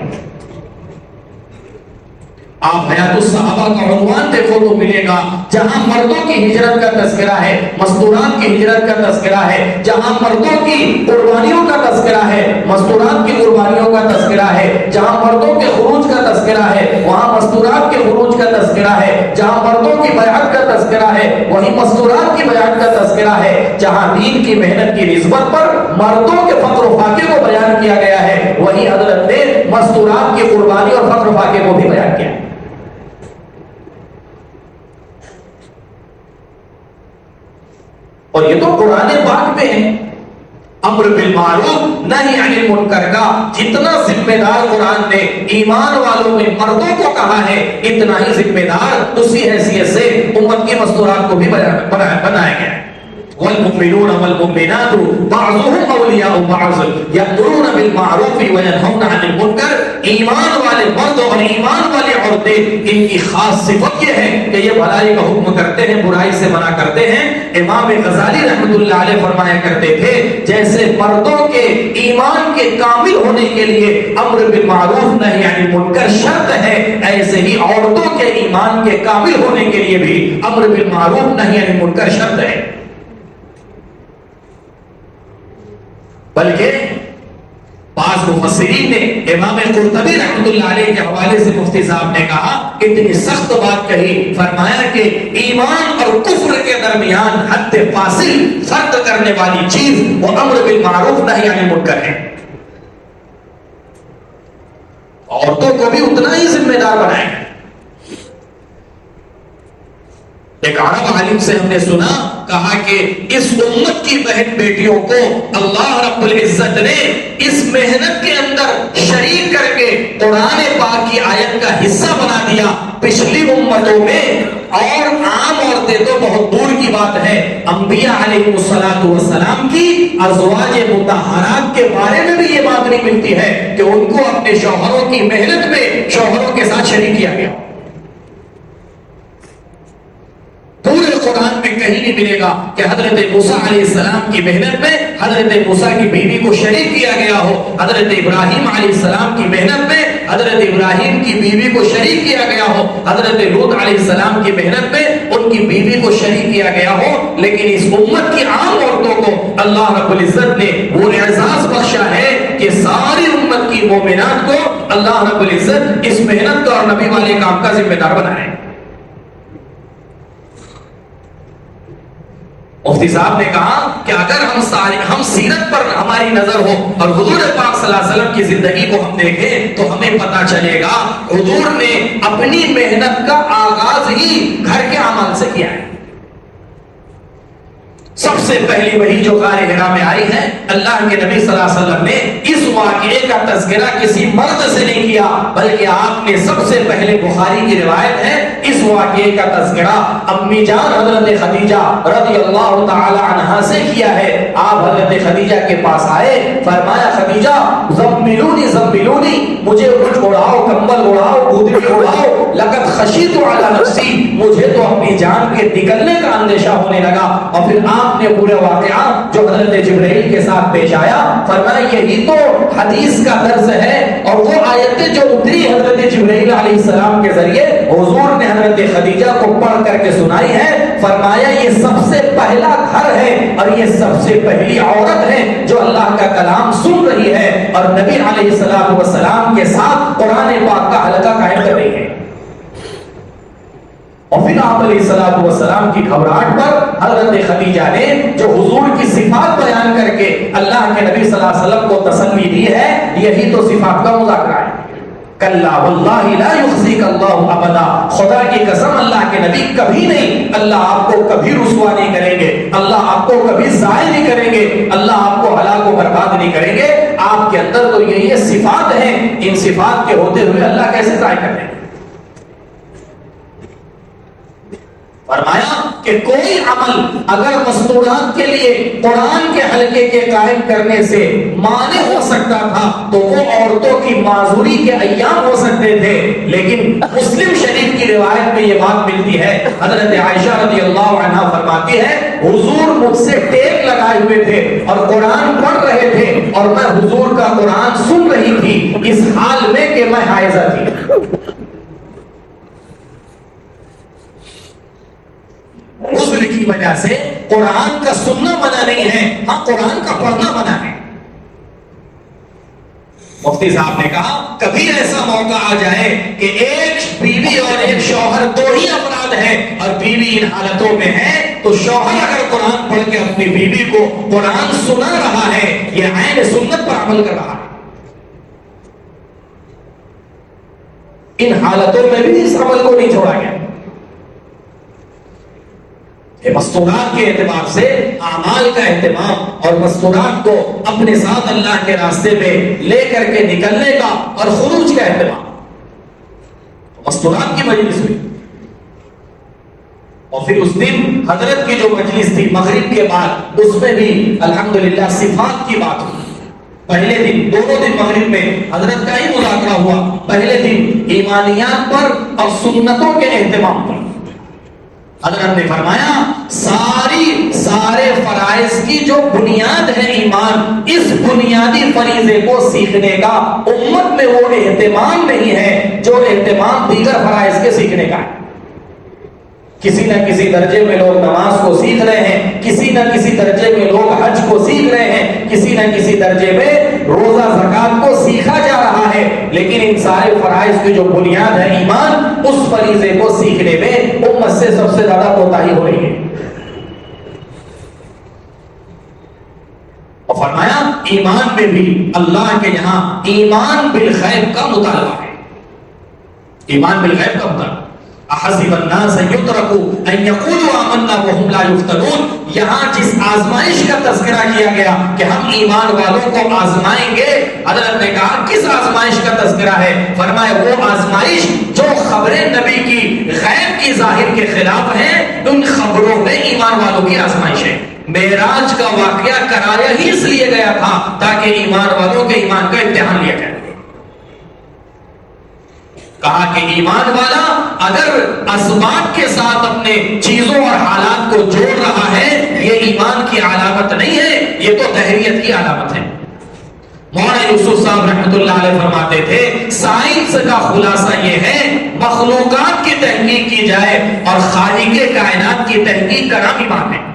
آپ حیات الصحابہ کا عنوان دیکھو تو ملے گا، جہاں مردوں کی ہجرت کا تذکرہ ہے، مستورات کی ہجرت کا تذکرہ ہے، جہاں مردوں کی قربانیوں کا تذکرہ ہے، مستورات کی قربانیوں کا تذکرہ ہے، جہاں مردوں کے خروج کا تذکرہ ہے وہاں مستورات کے خروج کا تذکرہ ہے، جہاں مردوں کی بیعت کا تذکرہ ہے وہیں مستورات کی بیعت کا تذکرہ ہے، جہاں دین کی محنت کی نسبت پر مردوں کے فخر و فاقے کو بیان کیا گیا ہے وہیں حضرت نے مستورات کی قربانی اور فخر و فاقے کو بھی بیان کیا۔ اور یہ تو قرآن پاک میں ہے، امر بالمعروف نہی عن المنکر کا جتنا ذمہ دار قرآن نے ایمان والوں میں مردوں کو کہا ہے، اتنا ہی ذمہ دار اسی حیثیت سے امت کی مستورات کو بھی بنایا گیا ہے۔ والمؤمنون والمؤمنات بعضهم اولیاء بعض یأمرون بالمعروف وینہون عن المنکر، ایمان والے مرد اور ایمان والی عورتیں ان کی خاص صفت یہ ہے کہ یہ بھلائی کا حکم کرتے ہیں، برائی سے منع کرتے ہیں۔ امام غزالی رحمۃ اللہ علیہ فرمایا کرتے تھے جیسے مردوں کے ایمان کے کامل ہونے کے لیے امر بالمعروف نہی عن المنکر شرط ہے، ایسے ہی عورتوں کے ایمان کے کامل ہونے کے لیے بھی امر بالمعروف نہی عن المنکر شرط ہے۔ بلکہ بعض مفسرین نے، امام قرطبی رحمۃ اللہ علیہ کے حوالے سے مفتی صاحب نے کہا اتنی سخت بات کہی، فرمایا کہ ایمان اور کفر کے درمیان حد فاصل فرق کرنے والی چیز وہ امر بالمعروف نہی عن المنکر ہے۔ عورتوں کو بھی اتنا ہی ذمہ دار بنائیں۔ ایک عرب عالم سے ہم نے سنا، کہا کہ اس امت کی بہن بیٹیوں کو اللہ رب العزت نے اس محنت کے اندر شریک کر کے قرآن پاک کی آیت کا حصہ بنا دیا۔ پچھلی امتوں میں اور عام عورتیں تو بہت دور کی بات ہے، انبیاء علیہ السلام کی ازواج مطہرات کے بارے میں بھی یہ بات نہیں ملتی ہے کہ ان کو اپنے شوہروں کی محنت میں شوہروں کے ساتھ شریک کیا گیا۔ پورے قرآن میں کہیں نہیں ملے گا کہ حضرت موسیٰ علیہ السلام کی محنت میں حضرت موسیٰ کی بیوی کو شریک کیا گیا ہو، حضرت ابراہیم علیہ السلام کی محنت میں حضرت ابراہیم کی بیوی کو شریک کیا گیا ہو، حضرت لوط علیہ السلام کی محنت میں ان کی بیوی کو شریک کیا گیا ہو، لیکن اس امت کی عام عورتوں کو اللہ رب العزت نے وہ اعزاز بخشا ہے کہ ساری امت کی مومنات کو اللہ رب العزت اس محنت کا اور نبی والے کام کا ذمہ دار بنائے۔ مفتی صاحب نے کہا کہ اگر ہم سیرت پر ہماری نظر ہو اور حضور پاک صلی اللہ علیہ وسلم کی زندگی کو ہم دیکھیں تو ہمیں پتا چلے گا حضور نے اپنی محنت کا آغاز ہی گھر کے عمل سے کیا ہے۔ سب سے پہلی وہی جو غار حرا میں آئی ہے، اللہ کے نبی صلی اللہ علیہ وسلم نے اس واقعے کا تذکرہ کسی مرد سے نہیں کیا، بلکہ آپ نے سب سے پہلے بخاری کی روایت ہے اس واقعے کا تذکرہ امی جان حضرت خدیجہ رضی اللہ تعالی عنہا سے کیا ہے۔ آپ حضرت خدیجہ کے پاس آئے، فرمایا خدیجہ زملونی زملونی، مجھے کچھ اڑاؤ، کمبل اڑاؤ، گودڑی اڑاؤ، لقد خشیت علی نفسی، مجھے تو اپنی جان کے نکلنے کا اندیشہ ہونے لگا۔ اور پھر آپ نے پورے واقعہ جو حضرت جبرائیل کے ساتھ پیش آیا فرمایا یہی تو حدیث کا درس ہے، اور وہ آیتیں جو اتری حضرت جبرائیل علیہ السلام کے ذریعے حضور نے حضرت خدیجہ کو پڑھ کر کے سنائی ہے۔ فرمایا یہ سب سے پہلا گھر ہے اور یہ سب سے پہلی عورت ہے جو اللہ کا کلام سن رہی ہے اور نبی علیہ السلام کے ساتھ قرآن پاک کا حلقہ قائم کر رہی ہے۔ اور پھر آپ علیہ السلام کی گھبراہٹ پر حضرت خدیجہ نے جو حضور کی صفات بیان کر کے اللہ کے نبی صلی اللہ علیہ وسلم کو تسلی دی ہے، یہی تو صفات کا مذاکرہ ہے۔ کلا واللہ لا یخزیک اللہ ابدا، خدا کی قسم اللہ کے نبی کبھی نہیں، اللہ آپ کو کبھی رسوا نہیں کریں گے، اللہ آپ کو کبھی ضائع نہیں کریں گے، اللہ آپ کو ہلاک و برباد نہیں کریں گے۔ آپ کے اندر تو یہ صفات ہیں، ان صفات کے ہوتے ہوئے اللہ کیسے ضائع کر دیں گے؟ فرمایا کہ کوئی عمل اگر مستورات کے لیے قرآن کے حلقے کے قائم کرنے سے مانع ہو سکتا تھا تو وہ عورتوں کی معذوری کے ایام ہو سکتے تھے، لیکن مسلم شریف کی روایت میں یہ بات ملتی ہے، حضرت عائشہ رضی اللہ عنہا فرماتی ہے حضور مجھ سے ٹیک لگائے ہوئے تھے اور قرآن پڑھ رہے تھے اور میں حضور کا قرآن سن رہی تھی اس حال میں کہ میں حائضہ تھی۔ عذر کی وجہ سے قرآن کا سننا منع نہیں ہے، ہاں قرآن کا پڑھنا منع ہے۔ مفتی صاحب نے کہا کبھی ایسا موقع آ جائے کہ ایک بیوی اور ایک شوہر دو ہی افراد ہیں اور بیوی ان حالتوں میں ہے تو شوہر اگر قرآن پڑھ کے اپنی بیوی کو قرآن سنا رہا ہے یہ عین سنت پر عمل کر رہا ہے۔ ان حالتوں میں بھی اس عمل کو نہیں چھوڑا گیا۔ مستورات کے اعتبار سے اعمال کا اہتمام اور مستورات کو اپنے ساتھ اللہ کے راستے میں لے کر کے نکلنے کا اور خروج کا اہتمام، مستورات کی مجلس ہوئی اور پھر اس دن حضرت کی جو مجلس تھی مغرب کے بعد اس میں بھی الحمدللہ صفات کی بات ہوئی۔ پہلے دن دونوں دن مغرب میں حضرت کا ہی مذاکرہ ہوا، پہلے دن ایمانیات پر اور سنتوں کے اہتمام پر۔ حضرت نے فرمایا سارے فرائض کی جو بنیاد ہے ایمان، اس بنیادی فریضے کو سیکھنے کا امت میں وہ اہتمام نہیں ہے جو اہتمام دیگر فرائض کے سیکھنے کا ہے۔ کسی نہ کسی درجے میں لوگ نماز کو سیکھ رہے ہیں، کسی نہ کسی درجے میں لوگ حج کو سیکھ رہے ہیں، کسی نہ کسی درجے میں روزہ زکات کو سیکھا جا رہا ہے، لیکن ان سارے فرائض کی جو بنیاد ہے ایمان، اس فریضے کو سیکھنے میں امت سے سب سے زیادہ کوتاہی ہو رہی ہے۔ اور فرمایا ایمان میں بھی اللہ کے یہاں ایمان بالغیب کا مطالبہ ہے، ایمان بالغیب کا مطالبہ۔ احسب الناس یترکوا ان یقولوا آمنا وهم لا یفتنون، یہاں جس آزمائش کا تذکرہ کیا گیا کہ ہم ایمان والوں کو آزمائیں گے، حضرت نے کہا کس آزمائش کا تذکرہ ہے؟ فرمایا وہ آزمائش جو خبریں نبی کی غیب کی ظاہر کے خلاف ہیں، ان خبروں میں ایمان والوں کی آزمائش ہے۔ معراج کا واقعہ کرایا ہی اس لیے گیا تھا تاکہ ایمان والوں کے ایمان کا امتحان لیا جائے۔ کہا کہ ایمان والا اگر اسباب کے ساتھ اپنے چیزوں اور حالات کو جوڑ رہا ہے یہ ایمان کی علامت نہیں ہے، یہ تو دہریت کی علامت ہے۔ مولانا یوسف صاحب رحمۃ اللہ علیہ فرماتے تھے سائنس کا خلاصہ یہ ہے مخلوقات کی تحقیق کی جائے اور خالق کائنات کی تحقیق کا نام ایمان ہے.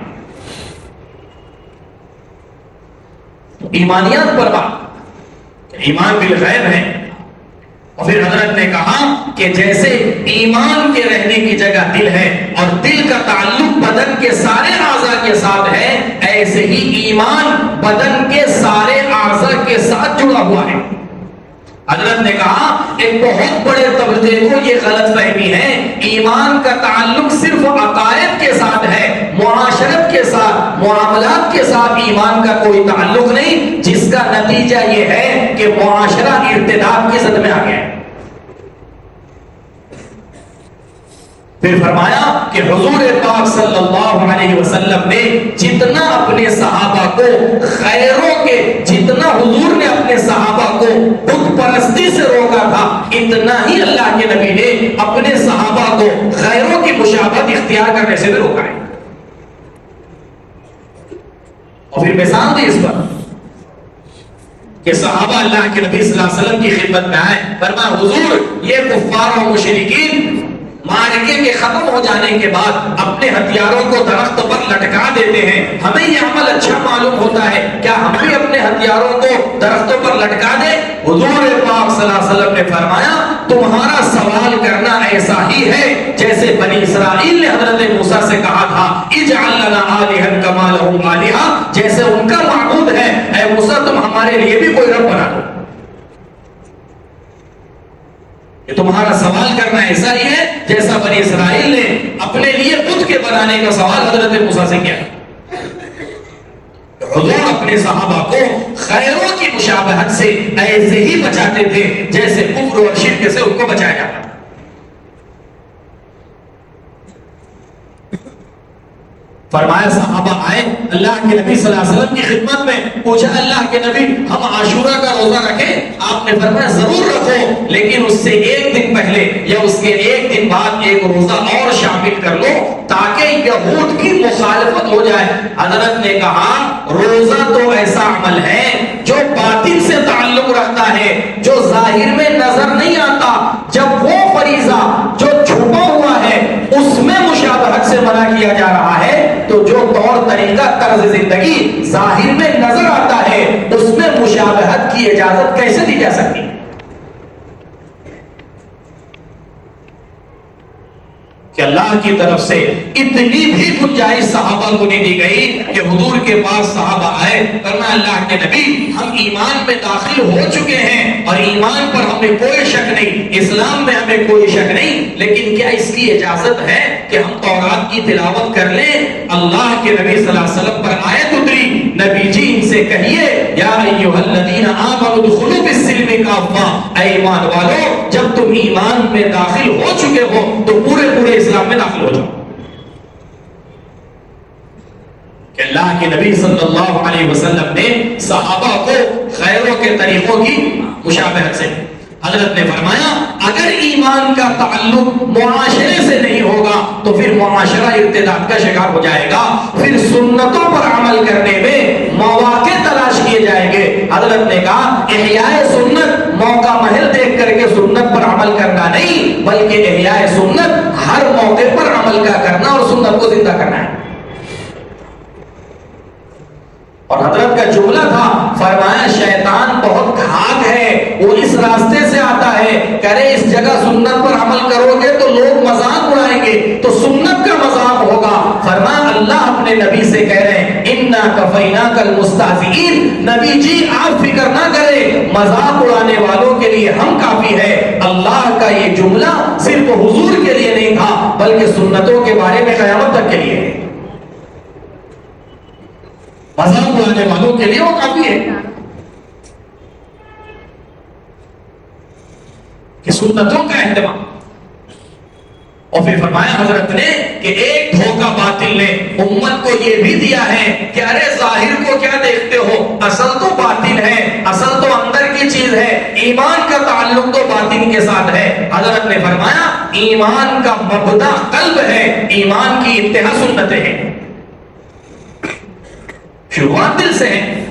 ایمانیات پر بات، ایمان بالغیب ہے. اور پھر حضرت نے کہا کہ جیسے ایمان کے رہنے کی جگہ دل ہے اور دل کا تعلق بدن کے سارے اعضاء کے ساتھ ہے، ایسے ہی ایمان بدن کے سارے اعضاء کے ساتھ جڑا ہوا ہے. حضرت نے کہا ایک بہت بڑے طبقے کو یہ غلط فہمی ہے، ایمان کا تعلق صرف عقائد کے ساتھ ہے، معاشرت کے ساتھ، معاملات کے ساتھ ایمان کا کوئی تعلق نہیں، جس کا نتیجہ یہ ہے کہ معاشرہ ارتداد کی زد میں آ گیا ہے. پھر فرمایا کہ حضور پاک صلی اللہ علیہ وسلم نے جتنا اپنے صحابہ کو خیروں کے، جتنا حضور نے اپنے صحابہ کو بت پرستی سے روکا تھا، اتنا ہی اللہ کے نبی نے اپنے صحابہ کو خیروں کی مشابہت اختیار کرنے سے بھی روکا ہے. اور پھر مثال دی اس پر کہ صحابہ اللہ کے نبی صلی اللہ علیہ وسلم کی خدمت میں آئے، فرمایا حضور یہ کفار و مشرکین معرکے کے ختم ہو جانے کے بعد اپنے ہتھیاروں کو درخت پر لٹکا دیتے ہیں، ہمیں یہ عمل اچھا معلوم ہوتا ہے، کیا ہم بھی اپنے ہتھیاروں کو درختوں پر لٹکا دیں؟ حضور پاک صلی اللہ علیہ وسلم نے فرمایا تمہارا سوال کرنا ایسا ہی ہے جیسے بنی اسرائیل نے حضرت موسیٰ سے کہا تھا اجعل لنا آلہۃ کما لہم آلہہ، جیسے ان کا معبود ہے اے موسیٰ تم ہمارے لیے بھی کوئی رب بنا دو. کہ تمہارا سوال کرنا ایسا ہی ہے جیسا بنی اسرائیل نے اپنے لیے بت کے بنانے کا سوال حضرت موسیٰ سے کیا. حضور اپنے صحابہ کو خیروں کی مشابہت سے ایسے ہی بچاتے تھے جیسے کفر اور شرک سے ان کو بچایا جاتا. فرمایا صحابہ آئے اللہ کے نبی صلی اللہ علیہ وسلم کی خدمت میں، پوچھا اللہ کے نبی ہم عاشورہ کا روزہ رکھیں؟ آپ نے فرمایا ضرور رکھو، لیکن اس سے ایک دن پہلے یا اس کے ایک دن بعد ایک روزہ اور شامل کر لو تاکہ یہود کی مخالفت ہو جائے. حضرت نے کہا روزہ تو ایسا عمل ہے جو باطن سے تعلق رکھتا ہے، جو ظاہر میں نظر نہیں آتا. جب وہ فریضہ جو چھپا ہوا ہے اس میں مشابہت سے منع کیا جا رہا ہے تو جو طور طریقہ طرز زندگی ظاہر میں نظر آتا ہے اس میں مشابہت کی اجازت کیسے دی جا سکتی؟ کہ اللہ کی طرف سے اتنی بھی گنجائش صحابہ کو نہیں دی گئی کہ حضور کے پاس صحابہ آئے فرمایا اللہ کے نبی ہم ایمان میں داخل ہو چکے ہیں اور ایمان پر ہمیں کوئی شک نہیں، اسلام میں ہمیں کوئی شک نہیں، لیکن کیا اس کی اجازت ہے کہ ہم تورات کی تلاوت کر لیں؟ اللہ کے نبی صلی اللہ علیہ وسلم پر آیت اتری، نبی جی ان سے کہیے یا ایھا الذین آمنوا ادخلوا فی السلم کافہ، اے ایمان والو جب تم ایمان میں داخل ہو چکے ہو تو پورے اسلام میں داخل ہو جاؤ. کہ اللہ کے نبی صلی اللہ علیہ وسلم نے صحابہ کو خیروں کے طریقوں کی مشابہت سے، حضرت نے فرمایا اگر ایمان کا تعلق معاشرے سے نہیں ہوگا تو پھر معاشرہ ارتداد کا شکار ہو جائے گا، پھر سنتوں پر عمل کرنے میں مواقع تلاش کیے جائیں گے. حضرت نے کہا احیاء سنت موقع محل دیکھ کر کے سنت پر عمل کرنا نہیں بلکہ احیاء سنت ہر موقع پر عمل کا کرنا اور سنت کو زندہ کرنا ہے. اور حضرت کا جملہ تھا فرمایا شیطان بہت گھاگ ہے، وہ اس راستے سے آتا ہے کرے اس جگہ سنت پر عمل کرو گے تو لوگ مذاق اڑائیں گے تو سنت کا مذاق ہوگا. فرمایا اللہ اپنے نبی سے کہہ رہے ہیں انا کفیناک المستہزئین، نبی جی آپ فکر نہ کریں مذاق اڑانے والوں کے لیے ہم کافی ہے. اللہ کا یہ جملہ صرف حضور کے لیے نہیں تھا بلکہ سنتوں کے بارے میں قیامت تک کے لیے ہے. مذاق اڑانے والوں کے لیے وہ کافی ہے کہ سنتوں کا اہتمام. اور پھر فرمایا حضرت نے کہ ایک دھوکہ باطل نے امت کو یہ بھی دیا ہے کہ ارے ظاہر کو کیا دیکھتے ہو، اصل تو باطن ہے، اصل تو اندر کی چیز ہے، ایمان کا تعلق تو باطن کے ساتھ ہے. حضرت نے فرمایا ایمان کا مبدا قلب ہے، ایمان کی انتہا سنتیں ہیں، شروعات دل سے ہے.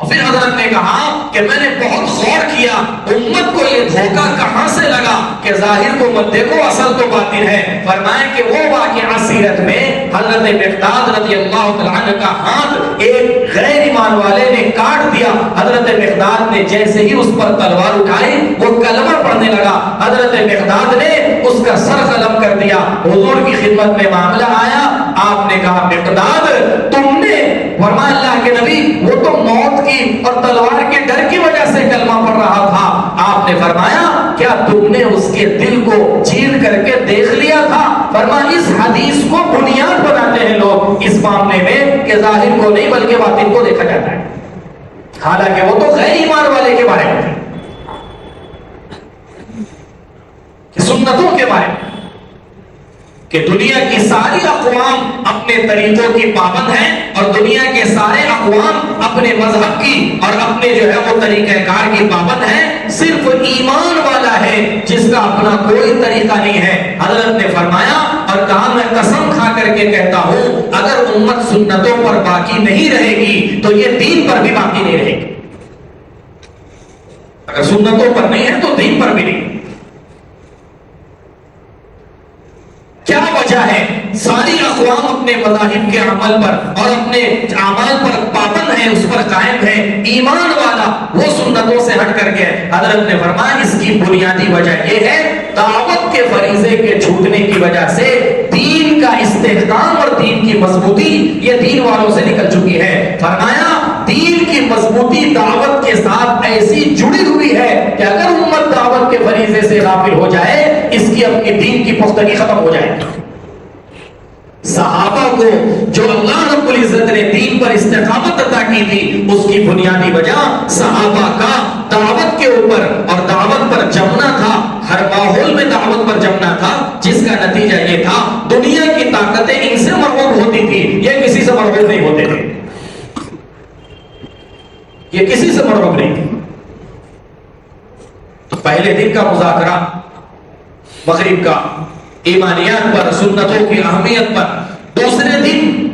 اور پھر حضرت نے کہا کہ میں نے بہت غور کیا امت کو یہ دھوکہ کہاں سے لگا کہ ظاہر کو مت دیکھو اصل تو باطن ہے. فرمایا کہ وہ واقعہ سیرت میں حضرت مقداد رضی اللہ تعالیٰ عنہ کا ہاتھ ایک غیر ایمان والے نے کاٹ دیا. حضرت مقداد نے جیسے ہی اس پر تلوار اٹھائی وہ کلمہ پڑھنے لگا. حضرت مقداد نے اس کا سر قلم کر دیا. حضور کی خدمت میں معاملہ آیا. آپ نے کہا مقداد تم نے، فرمایا اللہ کے نبی وہ تو موت کی اور تلوار کے ڈر کی وجہ سے کلمہ پڑھ رہا تھا. آپ نے فرمایا کیا تم نے اس کے دل کو چیر کر کے دیکھ لیا تھا؟ فرمایا اس حدیث کو بنیاد بناتے ہیں لوگ اس معاملے میں کہ ظاہر کو نہیں بلکہ باطن کو دیکھا جاتا ہے، حالانکہ وہ تو غیر ایمان والے کے بارے میں کہ سنتوں کے بارے میں کہ دنیا کی ساری اقوام اپنے طریقوں کی پابند ہیں اور دنیا کے سارے اقوام اپنے مذہب کی اور اپنے جو ہے وہ طریقہ کار کی پابند ہیں. صرف ایمان والا ہے جس کا اپنا کوئی طریقہ نہیں ہے. حضرت نے فرمایا اور کہا میں قسم کھا کر کے کہتا ہوں اگر امت سنتوں پر باقی نہیں رہے گی تو یہ دین پر بھی باقی نہیں رہے گی. اگر سنتوں پر نہیں ہے تو دین پر بھی نہیں. کیا وجہ ہے؟ ساری اقوام اپنے مذاہب کے عمل پر اور اپنے اعمال پر پابند ہیں، اس پر قائم ہے. ایمان والا وہ سنتوں سے ہٹ کر کے. حضرت نے فرمایا اس کی بنیادی وجہ یہ ہے دعوت کے فریضے کے چھوٹنے کی وجہ سے دین کا استحکام اور دین کی مضبوطی یہ دین والوں سے نکل چکی ہے. فرمایا دین کی مضبوطی دعوت کے ساتھ ایسی جڑی ہوئی ہے کہ اگر امت دعوت کے فریضے سے غافل ہو جائے اس کی اپنی دین کی پختگی ختم ہو جائے. صحابہ کو جو اللہ رب العزت نے دین پر استقامت عطا کی تھی اس کی بنیادی وجہ صحابہ کا دعوت کے اوپر اور دعوت پر جمنا تھا. ہر ماحول میں دعوت پر جمنا تھا جس کا نتیجہ یہ تھا دنیا کی طاقتیں ان سے مرغوب ہوتی تھی، یہ کسی سے مرغوب نہیں ہوتے تھے. یہ کسی سے مرغوب نہیں تھی. تو پہلے دن کا مذاکرہ مغرب کا ایمانیات پر، سنتوں کی اہمیت پر. دوسرے دن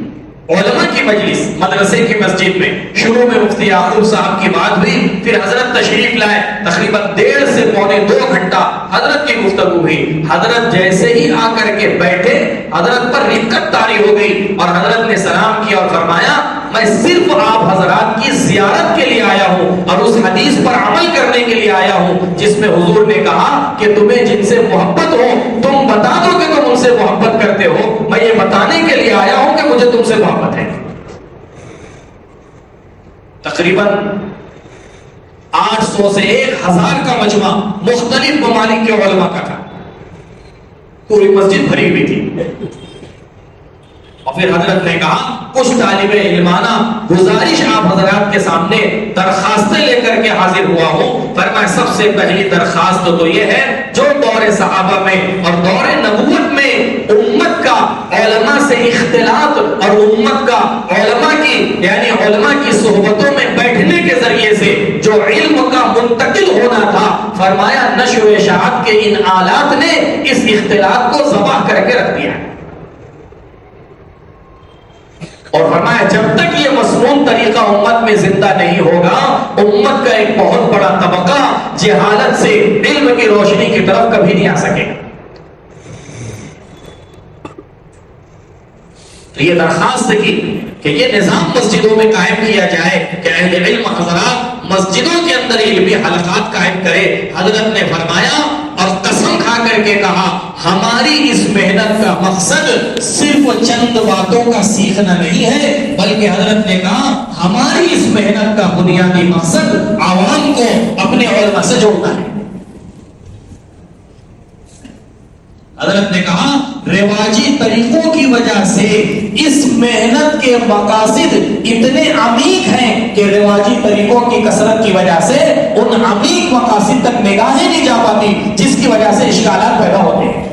علماء کی مجلس مدرسے کی مسجد میں شروع میں مفتی یعقوب صاحب کی بات ہوئی، پھر حضرت تشریف لائے. تقریباً 1.5 سے پونے 2 گھنٹہ حضرت کی گفتگو ہوئی. حضرت جیسے ہی آ کر کے بیٹھے حضرت پر رکت طاری ہو گئی اور حضرت نے سلام کیا اور فرمایا میں صرف آپ حضرات کی زیارت کے لیے آیا ہوں اور اس حدیث پر عمل کرنے کے لیے آیا ہوں جس میں حضور نے کہا کہ تمہیں جن سے محبت ہو تم بتا دو کہ تم ان سے محبت کرتے ہو. میں یہ بتانے کے لیے آیا ہوں کہ مجھے تم سے محبت ہے. تقریباً 800 سے 1000 کا مجمع مختلف ممالک کے علماء کا تھا. پوری مسجد بھری ہوئی تھی. اور پھر حضرت نے کہا کچھ طالب علمانہ گزارش آپ حضرات کے سامنے درخواستیں لے کر کے حاضر ہوا ہوں. فرمایا سب سے پہلی درخواست تو یہ ہے جو دور صحابہ میں اور دور نبوت میں امت کا علماء سے اختلاط اور امت کا علماء کی یعنی علماء کی صحبتوں میں بیٹھنے کے ذریعے سے جو علم کا منتقل ہونا تھا، فرمایا نشر و اشاعت کے ان آلات نے اس اختلاط کو ذبح کر کے رکھ دیا. اور فرمایا جب تک یہ مسنون طریقہ امت میں زندہ نہیں ہوگا امت کا ایک بہت بڑا طبقہ جہالت سے علم کی روشنی کی طرف کبھی نہیں آ سکے. یہ درخواست کی کہ یہ نظام مسجدوں میں قائم کیا جائے کہ اہل علم حضرات مسجدوں کے اندر علمی حلقات قائم کرے. حضرت نے فرمایا اور قسم کھا کر کے کہا ہماری اس محنت کا مقصد صرف چند باتوں کا سیکھنا نہیں ہے بلکہ حضرت نے کہا ہماری اس محنت کا بنیادی مقصد عوام کو اپنے علماء سے جوڑنا ہے. حضرت نے کہا رواجی طریقوں کی وجہ سے اس محنت کے مقاصد اتنے عمیق ہیں کہ رواجی طریقوں کی کثرت کی وجہ سے ان عمیق مقاصد تک نگاہیں نہیں جا پاتی جس کی وجہ سے اشکالات پیدا ہوتے ہیں.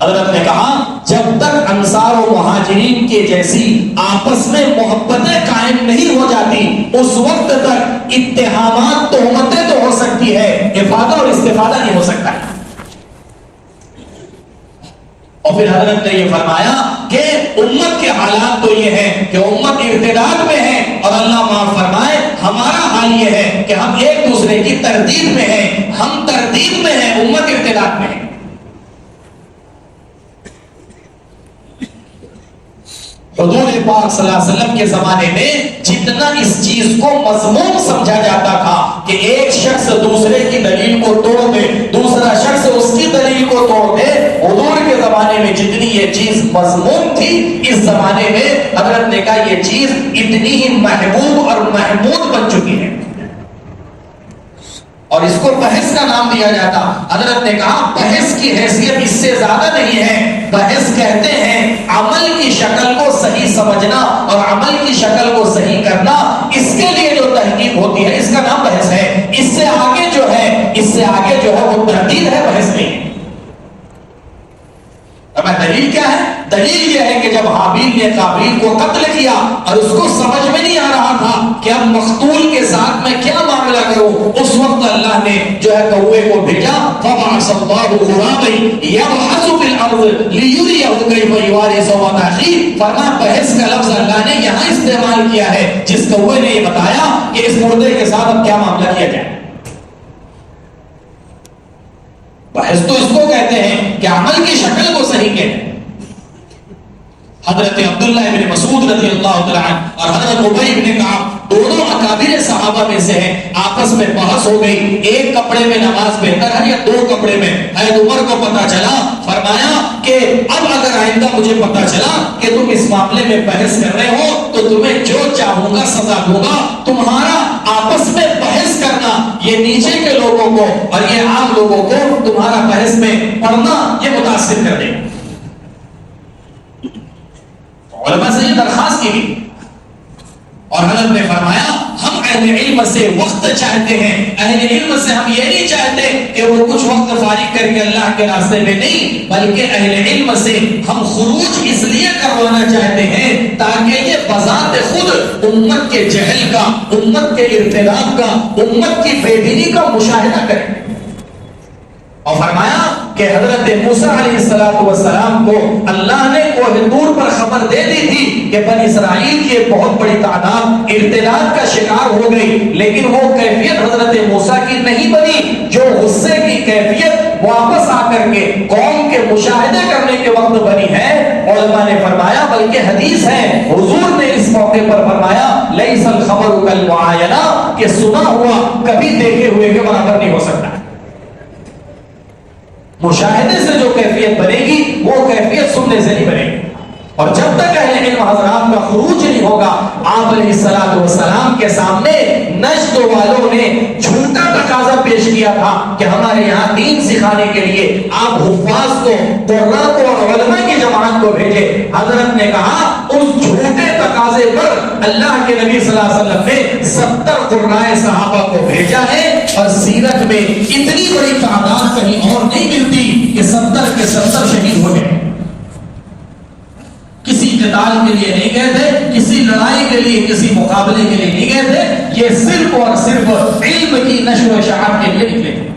حضرت نے کہا جب تک انصار و مہاجرین کے جیسی آپس میں محبتیں قائم نہیں ہو جاتی اس وقت تک اتہامات تہمتیں تو ہو سکتی ہے افادہ اور استفادہ نہیں ہو سکتا. اور پھر حضرت نے یہ فرمایا کہ امت کے حالات تو یہ ہیں کہ امت ارتداد میں ہے، اور اللہ معاف فرمائے ہمارا حال یہ ہے کہ ہم ایک دوسرے کی تردید میں ہیں، ہم تردید میں ہیں، امت ارتداد میں ہے۔ حضور پاک صلی اللہ علیہ وسلم کے زمانے میں جتنا اس چیز کو مذموم سمجھا جاتا تھا کہ ایک شخص دوسرے کی دلیل کو توڑ دے، دوسرا شخص اس کی دلیل کو توڑ دے، حضور کے زمانے میں جتنی یہ چیز مذموم تھی، اس زمانے میں حضرت نے کہا یہ چیز اتنی ہی محبوب اور محمود بن چکی ہے، اور اس کو بحث کا نام دیا جاتا۔ حضرت نے کہا بحث کی حیثیت اس سے زیادہ نہیں ہے، بحث کہتے ہیں عمل کی شکل کو صحیح سمجھنا اور عمل کی شکل کو صحیح کرنا، اس کے لیے جو تحقیق ہوتی ہے اس کا نام بحث ہے۔ اس سے آگے جو ہے وہ تردید ہے، بحث نہیں ہے۔ اب دلیل کیا ہے؟ دلیل یہ ہے کہ جب حابیل نے قابیل کو قتل کیا اور اس کو سمجھ میں نہیں آ رہا تھا کہ اب مقتول کے ساتھ میں کیا معاملہ کروں، اس وقت اللہ نے جو ہے کوے کو بھیجا، فبعث اللہ غرابا یبحث فی الارض لیریہ کیف یواری سوءۃ اخیہ۔ فرمایا بحث کا لفظ اللہ نے یہاں استعمال کیا ہے، جس کوے نے یہ بتایا کہ اس مردے کے ساتھ اب کیا معاملہ کیا جائے۔ بحث تو اس کو کہتے ہیں کہ عمل کی شکل کو صحیح کہتے ہیں۔ حضرت عبداللہ ابن مسعود رضی اللہ تعالیٰ عنہ اور حضرت ابی ابن کعب دونوں اکابر صحابہ میں سے ہیں، آپس میں بحث ہو گئی، ایک کپڑے میں نماز بہتر ہے یا دو کپڑے میں۔ حضرت عمر کو پتا چلا، فرمایا کہ اب اگر آئندہ مجھے پتا چلا کہ تم اس معاملے میں بحث کر رہے ہو تو تمہیں جو چاہوں گا سزا دوں گا۔ تمہارا آپس میں بحث کرنا، یہ نیچے کے لوگوں کو اور یہ عام لوگوں کو تمہارا بحث میں پڑھنا یہ متاثر کر دے گا۔ علماء سے یہ درخواست کی گئی اور حضرت نے فرمایا ہم اہل علم سے وقت چاہتے ہیں، اہل علم سے ہم یہ نہیں چاہتے کہ وہ کچھ وقت فارغ کر کے اللہ کے راستے میں نہیں، بلکہ اہل علم سے ہم خروج اس لیے کروانا چاہتے ہیں تاکہ یہ بذات خود امت کے جہل کا، امت کے ارتداد کا، امت کی بے دینی کا مشاہدہ کریں۔ اور فرمایا کہ حضرت موسیٰ علیہ السلام کو اللہ نے کوہ طور پر خبر دے دی تھی کہ بنی اسرائیل کی ایک بہت بڑی تعداد ارتداد کا شکار ہو گئی، لیکن وہ کیفیت حضرت موسیٰ کی نہیں بنی جو غصے کی کیفیت واپس آ کر کے قوم کے مشاہدے کرنے کے وقت بنی ہے۔ علماء نے فرمایا بلکہ حدیث ہے، حضور نے اس موقع پر فرمایا لیس الخبر کالمعاینہ، کہ سنا ہوا کبھی دیکھے ہوئے کے برابر نہیں ہو سکتا۔ مشاہدے سے جو کیفیت بنے گی وہ کیفیت سننے سے نہیں بنے گی، اور جب تک اہل علم حضرات کا خروج نہیں ہوگا، آپ علیہ السلام کے سامنے نجد والوں نے جھوٹا تقاضا پیش کیا تھا کہ ہمارے یہاں دین سکھانے کے لیے آپ حفاظ کو، قراء کو اور علماء کی جماعت کو بھیجے۔ حضرت نے کہا اس جھوٹے تقاضے پر اللہ کے نبی صلی اللہ علیہ وسلم نے 70 قراء صحابہ کو بھیجا ہے، اور سیرت میں اتنی بڑی تعداد کہیں اور نہیں ملتی کہ 70 کے 70 شہید ہو گئے۔ کسی قتال کے لیے نہیں گئے تھے، کسی لڑائی کے لیے، کسی مقابلے کے لیے نہیں گئے تھے، یہ صرف اور صرف علم کی نشر و اشاعت کے لیے نکلے تھے۔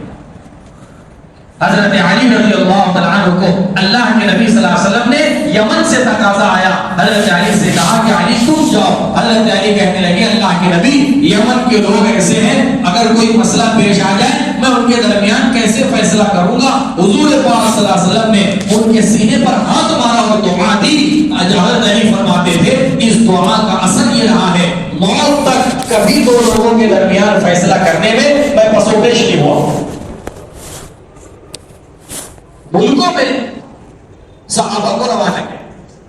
حضرت علی رضی اللہ تعالیٰ عنہ کو اللہ کے نبی صلی اللہ علیہ وسلم نے یمن سے تقاضا آیا، حضرت علی سے کہا کہ علی تم جاؤ۔ حضرت علی کہنے لگے اللہ کے نبی یمن کے لوگ ایسے ہیں، اگر کوئی مسئلہ پیش آ جائے میں ان کے درمیان کیسے فیصلہ کروں گا؟ حضور پاک صلی اللہ علیہ وسلم نے ان کے سینے پر ہاتھ مارا اور دعا دی۔ حضرت علی فرماتے تھے اس دعا کا اثر یہ رہا ہے موت تک کبھی دو لوگوں کے درمیان فیصلہ کرنے میں پس و پیش نہیں ہوا۔ ملکوں میں صحابہ کو روانہ کیا،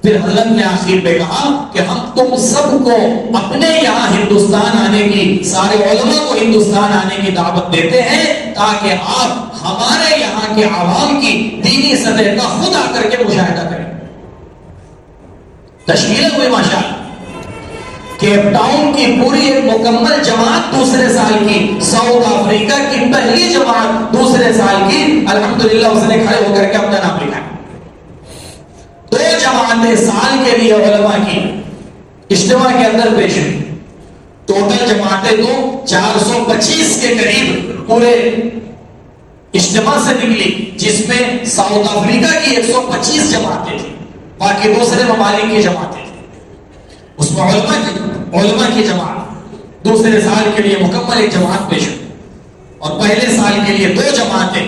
پھر حضرت نے آخر میں کہا کہ ہم تم سب کو اپنے یہاں ہندوستان آنے کی، سارے علماء کو ہندوستان آنے کی دعوت دیتے ہیں تاکہ آپ ہمارے یہاں کے عوام کی دینی سطح کا خود آ کر کے مشاہدہ کریں۔ تشکیل ہوئی ماشاءاللہ، کیپ ٹاؤن کی پوری ایک مکمل جماعت دوسرے سال کی، ساؤتھ افریقہ کی پہلی جماعت دوسرے سال کی، الحمدللہ اس نے کھڑے ہو کر کے اپنا نام لکھا۔ 2 جماعتیں سال کے لیے علماء کی اجتماع کے اندر پیش ہوئی، ٹوٹل جماعتیں تو 425 کے قریب پورے اجتماع سے نکلی، جس میں ساؤتھ افریقہ کی 125 جماعتیں تھیں۔ باقی دوسرے ممالک کی جماعتیں، اس میں علماء کی جماعت دوسرے سال کے لیے مکمل ایک جماعت پیش ہوئی، اور پہلے سال کے لیے 2 جماعتیں،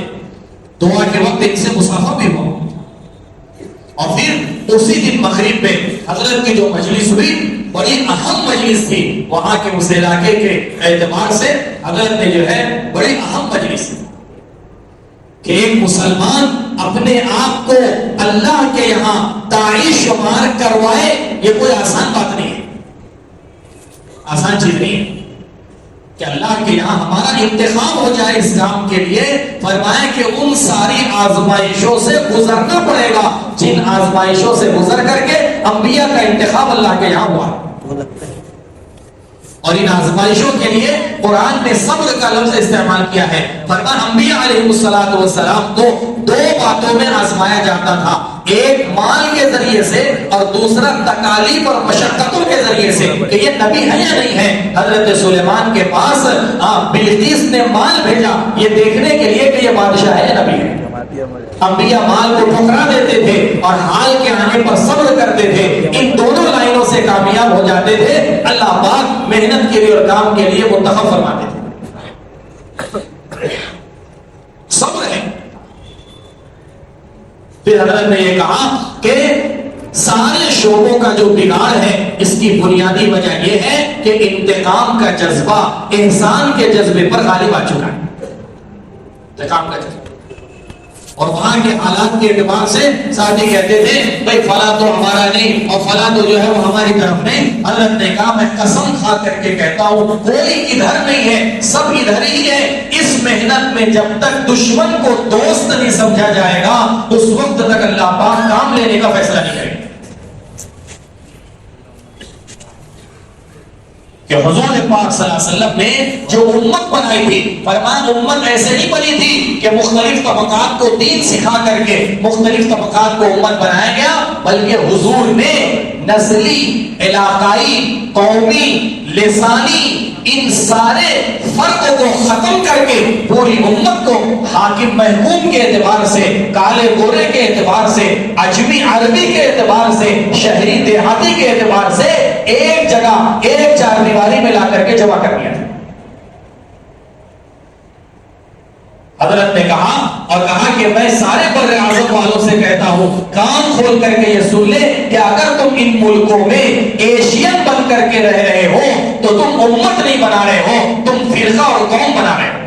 دعا کے وقت ان سے مصافحہ بھی ہوا، اور پھر اسی دن مغرب پہ حضرت کی جو مجلس ہوئی بڑی اہم مجلس تھی، وہاں کے اس علاقے کے اعتبار سے حضرت نے جو ہے بڑی اہم مجلس کہ ایک مسلمان اپنے آپ کو اللہ کے یہاں داعی شمار کروائے، یہ کوئی آسان بات نہیں ہے، آسان چیز نہیں ہے کہ اللہ کے یہاں ہمارا انتخاب ہو جائے اس کام کے لیے۔ فرمایا کہ ان ساری آزمائشوں سے گزرنا پڑے گا جن آزمائشوں سے گزر کر کے انبیاء کا انتخاب اللہ کے یہاں ہوا، اور ان آزمائشوں کے لیے قرآن نے صبر کا لفظ استعمال کیا ہے۔ فرمایا انبیاء علیہ السلام کو 2 باتوں میں آزمایا جاتا تھا، ایک مال کے ذریعے سے اور دوسرا تکالیف اور مشقتوں کے ذریعے سے کہ یہ نبی ہے یا نہیں ہے۔ حضرت سلیمان کے پاس بلقیس نے مال بھیجا یہ دیکھنے کے لیے کہ یہ بادشاہ ہے یا نبی ہے۔ انبیاء مال کو ٹھکرا دیتے تھے اور حال کے آنے پر صبر کرتے تھے، ان دونوں لائنوں سے کامیاب ہو جاتے تھے، اللہ پاک محنت کے لیے اور کام کے لیے منتخب فرماتے تھے۔ صبر ہے۔ پھر حضرت نے یہ کہا کہ سارے شعبوں کا جو بگاڑ ہے اس کی بنیادی وجہ یہ ہے کہ انتقام کا جذبہ احسان کے جذبے پر غالب آ چکا ہے، انتقام کا جذبہ، اور وہاں کے حالات کے اعتبار سے ساتھی کہتے تھے بھائی فلاں تو ہمارا نہیں اور فلاں تو جو ہے وہ ہماری طرف نہیں۔ حضرت نے کہا میں قسم کھا کر کے کہتا ہوں کوئی ادھر نہیں ہے، سب ادھر ہی ہے۔ اس محنت میں جب تک دشمن کو دوست نہیں سمجھا جائے گا اس وقت تک اللہ پاک کام لینے کا فیصلہ نہیں کرے گا۔ کہ حضور پاک صلی اللہ علیہ وسلم نے جو امت بنائی تھی، فرمایا امت ایسے نہیں بنی تھی کہ مختلف طبقات کو دین سکھا کر کے مختلف طبقات کو امت بنایا گیا، بلکہ حضور نے نسلی، علاقائی، قومی، لسانی ان سارے فرق کو ختم کر کے پوری امت کو حاکم محکوم کے اعتبار سے، کالے گورے کے اعتبار سے، عجمی عربی کے اعتبار سے، شہری دیہاتی کے اعتبار سے ایک جگہ ایک چار دیواری میں لا کر کے جمع کر دیا۔ حضرت نے کہا اور کہا کہ میں سارے بر اعظم والوں سے کہتا ہوں کان کھول کر کے یہ سن لے کہ اگر تم ان ملکوں میں ایشین بن کر کے رہ رہے ہو تو تم امت نہیں بنا رہے ہو، تم فرقہ اور قوم بنا رہے ہو۔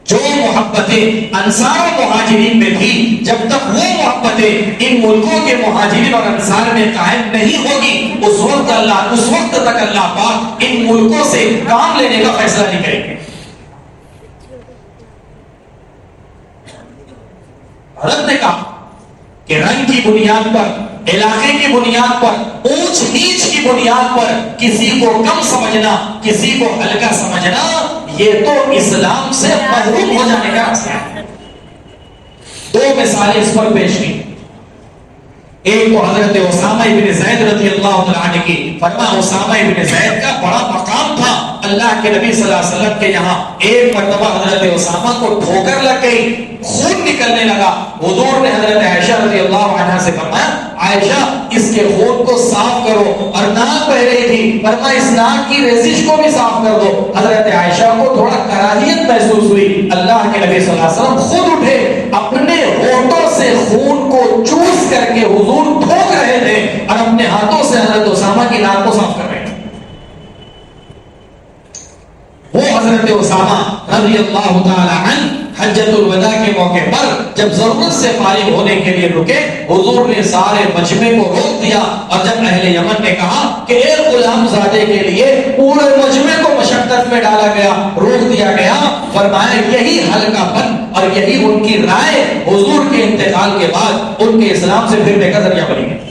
جو محبتیں انصار و مہاجرین میں تھی، جب تک وہ محبتیں ان ملکوں کے مہاجرین اور انصار میں قائم نہیں ہوگی اس وقت تک اللہ پاک ان ملکوں سے کام لینے کا فیصلہ نہیں کریں گے۔ حضرت نے کہا کہ رنگ کی بنیاد پر، علاقے کی بنیاد پر، اونچ نیچ کی بنیاد پر کسی کو کم سمجھنا، کسی کو ہلکا سمجھنا، یہ تو اسلام سے محروم ہو جانے کا راستہ ہے۔ 2 مثالیں اس پر پیش کی، ایک تو حضرت اسامہ ابن زید رضی اللہ تعالیٰ عنہ کی۔ فرمایا اسامہ ابن زید کا بڑا مقام تھا اللہ کے نبی صلی اللہ علیہ وسلم کے یہاں۔ ایک مرتبہ حضرت اسامہ کو ٹھوکر لگ گئی، خون نکلنے لگا۔ حضور نے حضرت عائشہ رضی اللہ عنہا سے فرمایا عائشہ اس کے خون کو صاف کرو، اور ناک بہ رہی تھی، فرمایا اس ناک کی ریزش کو بھی صاف کر دو۔ حضرت عائشہ کو تھوڑا کراہیت محسوس ہوئی، اللہ کے نبی صلی اللہ علیہ وسلم خود اٹھے، اپنے ہونٹوں سے خون کو چوس کر کے حضور ٹھوک رہے تھے اور اپنے ہاتھوں سے حضرت اسامہ کی ناک کو صاف کر رہے تھے۔ وہ حضرت اسامہ رضی اللہ تعالی عنہ حجۃ الوداع کے موقع پر جب ضرورت سے فارغ ہونے کے لیے رکے، حضور نے سارے مجمع کو روک دیا، اور جب اہل یمن نے کہا کہ ایک غلام زادے کے لیے پورے مجمع کو مشقت میں ڈالا گیا، روک دیا گیا، فرمایا یہی ہلکا پن اور یہی ان کی رائے حضور کے انتقال کے بعد ان کے اسلام سے پھرنے کا ذریعہ بنی گئی۔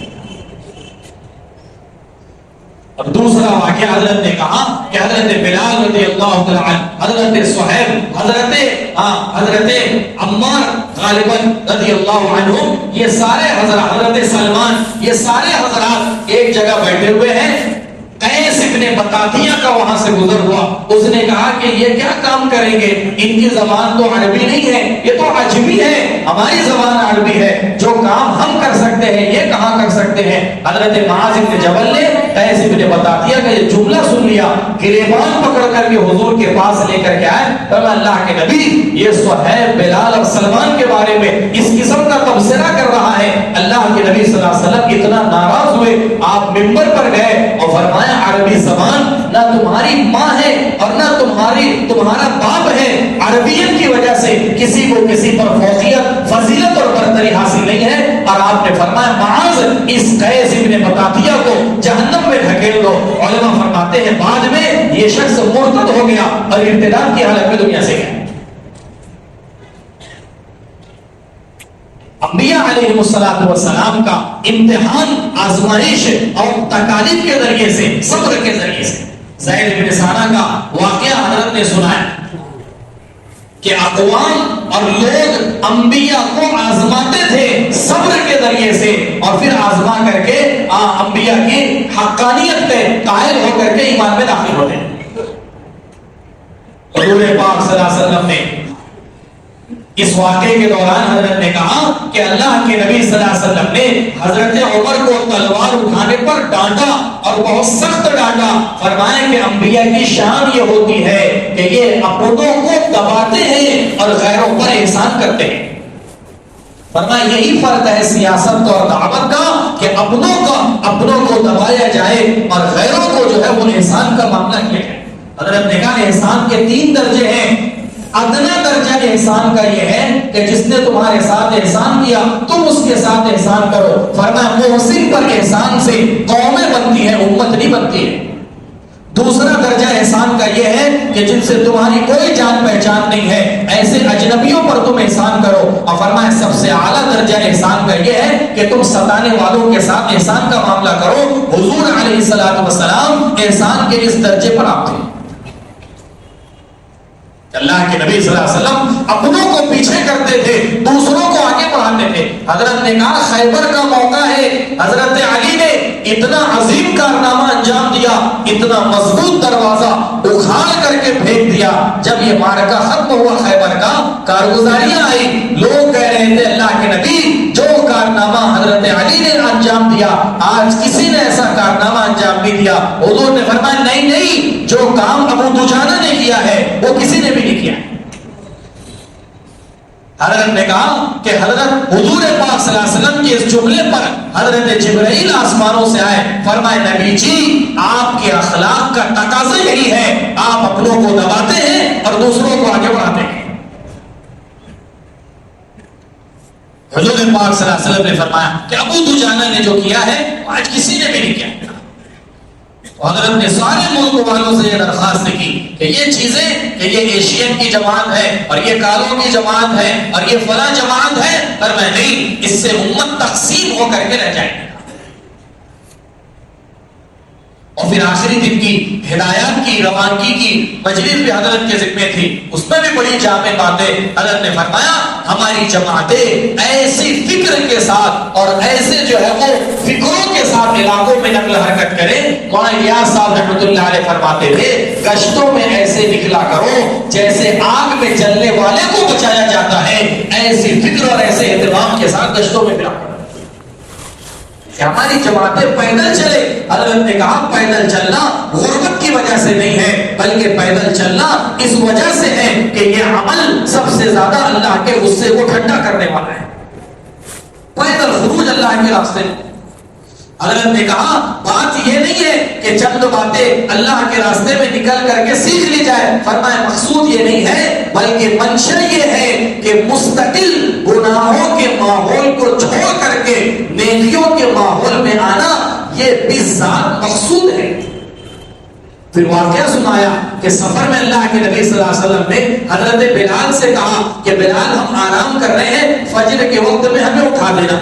اب دوسرا واقعہ حضرت نے کہا کہ حضرت بلال رضی اللہ عنہ، حضرت صہیب، حضرت عمار غالباً رضی اللہ عنہ، یہ سارے حضرات، حضرت سلمان، یہ سارے حضرات ایک جگہ بیٹھے ہوئے ہیں، قیس ابن بطاطیہ کا وہاں سے گزر ہوا. اس نے کہا کہ یہ کیا کام کریں گے, ان کی زبان تو عربی نہیں ہے, یہ تو عجمی ہے, ہماری زبان عربی ہے, جو کام ہم کر سکتے ہیں یہ کہاں کر سکتے ہیں. حضرت معاذ بن جبل نے قیس ابن بطاطیہ کا یہ جملہ سن لیا, گریبان پکڑ کر کے حضور کے پاس لے کر کے آئے. فرمایا اللہ کے نبی, یہ صہیب, بلال اور سلمان کے بارے میں اس قسم کا تبصرہ کر رہا ہے. اللہ کے نبی صلی اللہ علیہ وسلم اتنا ناراض ہوئے, آپ منبر پر گئے اور فرمایا عربی زبان نہ تمہاری ماں ہے اور نہ تمہارا باپ ہے. عربیت کی وجہ سے کسی کو کسی پر فوقیت, فضیلت اور برتری حاصل نہیں ہے. اور آپ نے فرمایا معاذ, اس قیس ابن بطاطیہ کو جہنم میں دھکیل دو. علماء فرماتے ہیں بعد میں یہ شخص مرتد ہو گیا اور ارتداد کی حالت میں دنیا سے گیا. انبیاء علیہ السلام کا امتحان, آزمائش اور تکالیف کے ذریعے سے, صبر کے ذریعے سے. زید بن ثانہ کا واقعہ حضرت نے سنایا کہ اقوام اور لوگ انبیاء کو آزماتے تھے صبر کے ذریعے سے, اور پھر آزما کر کے انبیاء کی حقانیت پہ قائل ہو کر کے ایمان میں داخل ہوتے ہیں. حضور پاک صلی اللہ علیہ وسلم نے اس واقعے کے دوران حضرت نے کہا کہ اللہ کے نبی صلی اللہ علیہ وسلم نے حضرت عمر کو تلوار اٹھانے پر ڈانٹا اور بہت سخت ڈانٹا. فرمایا کہ انبیاء کی شان یہ ہوتی ہے کہ یہ اپنوں کو دباتے ہیں اور غیروں پر احسان کرتے ہیں. فرمایا یہی فرق ہے سیاست اور دعوت کا کہ اپنوں کو دبایا جائے اور غیروں کو جو ہے وہ احسان کا معاملہ کیا جائے. حضرت نے کہا احسان کے 3 درجے ہیں. ادنا درجہ احسان کا یہ ہے کہ جس نے تمہارے ساتھ احسان کیا تم اس کے ساتھ احسان کرو. فرمایا محسن پر احسان سے قومیں بنتی ہیں, امت نہیں بنتی ہے. دوسرا درجہ احسان کا یہ ہے کہ جن سے تمہاری کوئی جان پہچان نہیں ہے ایسے اجنبیوں پر تم احسان کرو. اور فرمایا سب سے اعلیٰ درجہ احسان کا یہ ہے کہ تم ستانے والوں کے ساتھ احسان کا معاملہ کرو. حضور علیہ السلام احسان کے اس درجے پر آپ تھے. اللہ کے نبی صلی اللہ علیہ وسلم اپنوں کو پیچھے کرتے تھے, دوسروں کو آگے بڑھاتے تھے. حضرت نے کہا خیبر کا موقع ہے, حضرت علی نے اتنا عظیم کارنامہ انجام دیا, اتنا مضبوط دروازہ اکھاڑ کر کے پھینک دیا. جب یہ معرکہ ختم ہوا خیبر کا, کارگزاریاں آئی, لوگ کہہ رہے تھے اللہ کے نبی جو کارنامہ حضرت علی نے انجام دیا آج کسی نے ایسا کارنامہ انجام نہیں دیا. حضور نے فرمایا نہیں, جو کام ابو دجانہ نے کیا ہے وہ کسی نے بھی نہیں کیا. حضرت نے کہا کہ حضرت حضور پاک صلی اللہ علیہ وسلم کے اس جملے پر حضرت جبرائیل آسمانوں سے آئے. فرمائے نبی جی آپ کے اخلاق کا تقاضا یہی ہے, آپ اپنوں کو دباتے ہیں اور دوسروں کو آگے بڑھاتے ہیں. حضور پاک صلی اللہ علیہ وسلم نے فرمایا کہ ابو دجانہ نے جو کیا ہے آج کسی نے بھی نہیں کیا. حضرت نے سارے ملک والوں سے یہ درخواست کی کہ یہ چیزیں, کہ یہ ایشین کی جماعت ہے اور یہ کالوں کی جماعت ہے اور یہ فلاں جماعت ہے, پر میں نہیں, اس سے امت تقسیم ہو کر کے رہ جائے. اور پھر آخری دن کی ہدایات کی روانگی کی مجلس بھی حضرت کے ذمہ تھی, اس میں بھی بڑی جامع باتیں. حضرت نے فرمایا ہماری جماعتیں ایسی فکر کے ساتھ اور ایسے جو ہے وہ فکروں کے ساتھ علاقوں میں نقل حرکت کریں. مولانا الیاس صاحب رحمۃ اللہ علیہ فرماتے تھے گشتوں میں ایسے نکلا کرو جیسے آگ میں جلنے والے کو بچایا جاتا ہے, ایسی فکر اور ایسے اہتمام کے ساتھ گشتوں میں ملا کرو. ہماری جماعتیں پیدل چلے. حضرت نے کہا پیدل چلنا غربت کی وجہ سے نہیں ہے, بلکہ پیدل چلنا اس وجہ سے ہے کہ یہ عمل سب سے زیادہ اللہ کے غصے کو ٹھنڈا کرنے والا ہے. پیدل خروج اللہ کے راستے میں. حضرت نے کہا بات یہ نہیں ہے کہ چند باتیں اللہ کے راستے میں نکل کر کے سیکھ لی جائے. فرمایا مقصود یہ نہیں ہے, بلکہ منشا یہ ہے کہ مستقل گناہوں کے ماحول کو چھوڑ کر کے نیکیوں کے ماحول میں آنا, یہ بذات مقصود ہے. پھر واقعہ سنایا کہ سفر میں اللہ کے نبی صلی اللہ علیہ وسلم نے حضرت بلال سے کہا کہ بلال ہم آرام کر رہے ہیں, فجر کے وقت میں ہمیں اٹھا دینا.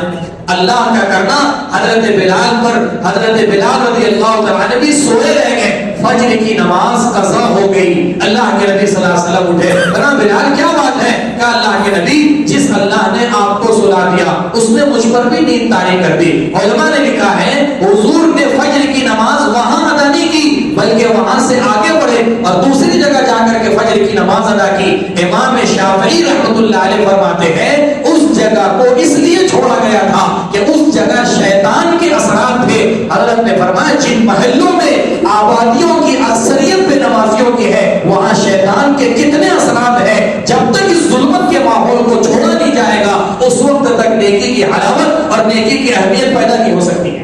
اللہ کا کرنا حضرت بلال پر, حضرت بلال رضی اللہ تعالیٰ بھی سوئے رہ گئے. فجر کی نماز قضا ہو گئی. اللہ کے نبی صلی اللہ علیہ وسلم اٹھے. کہا بلال کیا بات ہے؟ کہا اللہ کے نبی جس اللہ نے آپ کو سلا دیا اس نے مجھ پر بھی نیند طاری کر دی. علماء نے لکھا ہے حضور نے فجر کی نماز وہاں ادا نہیں کی بلکہ وہاں سے آگے بڑھے اور دوسری جگہ جا کر کے فجر کی نماز ادا کی۔ امام شافعی رحمۃ اللہ علیہ فرماتے ہیں اس جگہ کو اس لیے چھوڑا گیا تھا کہ اس جگہ شیطان کے اثرات تھے۔ حضرت نے فرمایا جن محلوں میں آبادیوں کی اکثریت بے نمازیوں کی ہے وہاں شیطان کے کتنے اثرات ہیں، جب تک اس ظلمت کے ماحول کو چھوڑا نہیں جائے گا اس وقت تک نیکی کی حلاوت اور نیکی کی اہمیت پیدا نہیں ہو سکتی ہے۔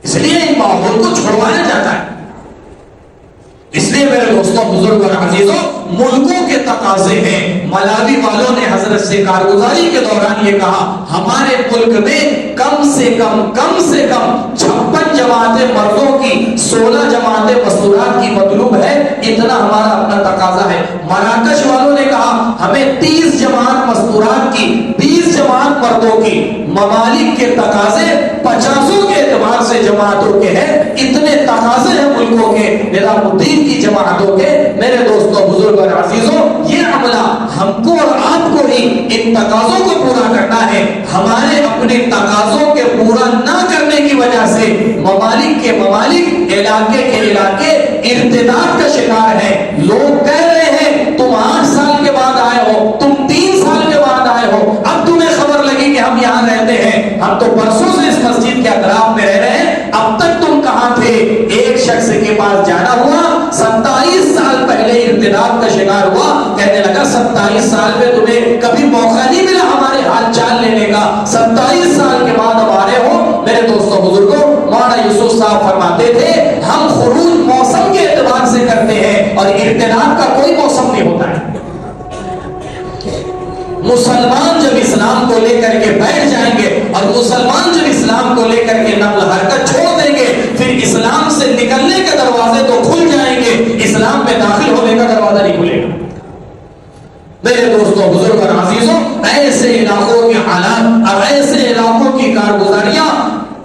اس لیے ان ماحول کو چھوڑوایا جاتا ہے۔ اس لیے میرے دوستوں، بزرگوں اور عزیزوں، ملکوں کے تقاضے ہیں۔ ملاوی والوں نے حضرت سے کارگزاری کے دوران یہ کہا ہمارے ملک میں کم سے کم 56 جماعتیں مردوں کی، 16 جماعتیں مستورات کی مطلوب ہے، اتنا ہمارا اپنا تقاضا ہے۔ مراکش والوں نے کہا ہمیں 30 جماعت مستورات کی، 20 جماعت مردوں کی۔ ممالک کے تقاضے 50 کے اعتبار سے جماعتوں کے ہیں، اتنے تقاضے ہیں ملکوں کے، نظام الدین کی جماعتوں کے۔ میرے دوستوں، بزرگوں اور عزیزوں، یہ عملہ ہم کو اور آپ کو ہی ان تقاضوں کو پورا کرنا ہے۔ ہمارے اپنے تقاضوں کے پورا نہ کرنے کی وجہ سے ممالک کے ممالک، علاقے کے علاقے ارتداد کا شکار ہیں۔ لوگ کہہ رہے ہیں تم 8 سال کے بعد آئے ہو، تم 3 سال کے بعد آئے ہو، اب تمہیں خبر لگی کہ ہم یہاں رہتے ہیں، ہم تو برسوں سے اس مسجد کے اطراف میں رہ رہے ہیں، اب تک تم کہاں تھے؟ ایک شخص کے پاس جانا ہوا، 27 سال پہلے ارتداد کا شکار ہوا، کہنے لگا 27 سال میں تمہیں کبھی موقع نہیں ملا ہمارے حال چال لینے کا، 27 سال کے بعد اب آ رہے ہو۔ میرے دوستوں، بزرگوں، مولانا یوسف صاحب فرماتے تھے ہم خروج موسم کے اعتبار سے کرتے ہیں اور ارتداد کا کوئی موسم نہیں ہوتا ہے۔ مسلمان جب اسلام کو لے کر کے بیٹھ جائیں گے اور مسلمان جب اسلام کو لے کر کے نقل حرکت چھوڑ دیں گے پھر اسلام سے نکلنے کے دروازے تو کھل جائیں گے، اسلام میں داخل ہونے کا دروازہ نہیں کھلے گا۔ میرے دوستوں، بزرگ اور عزیزوں، ایسے علاقوں کے حالات اور ایسے علاقوں کی کارگزاریاں،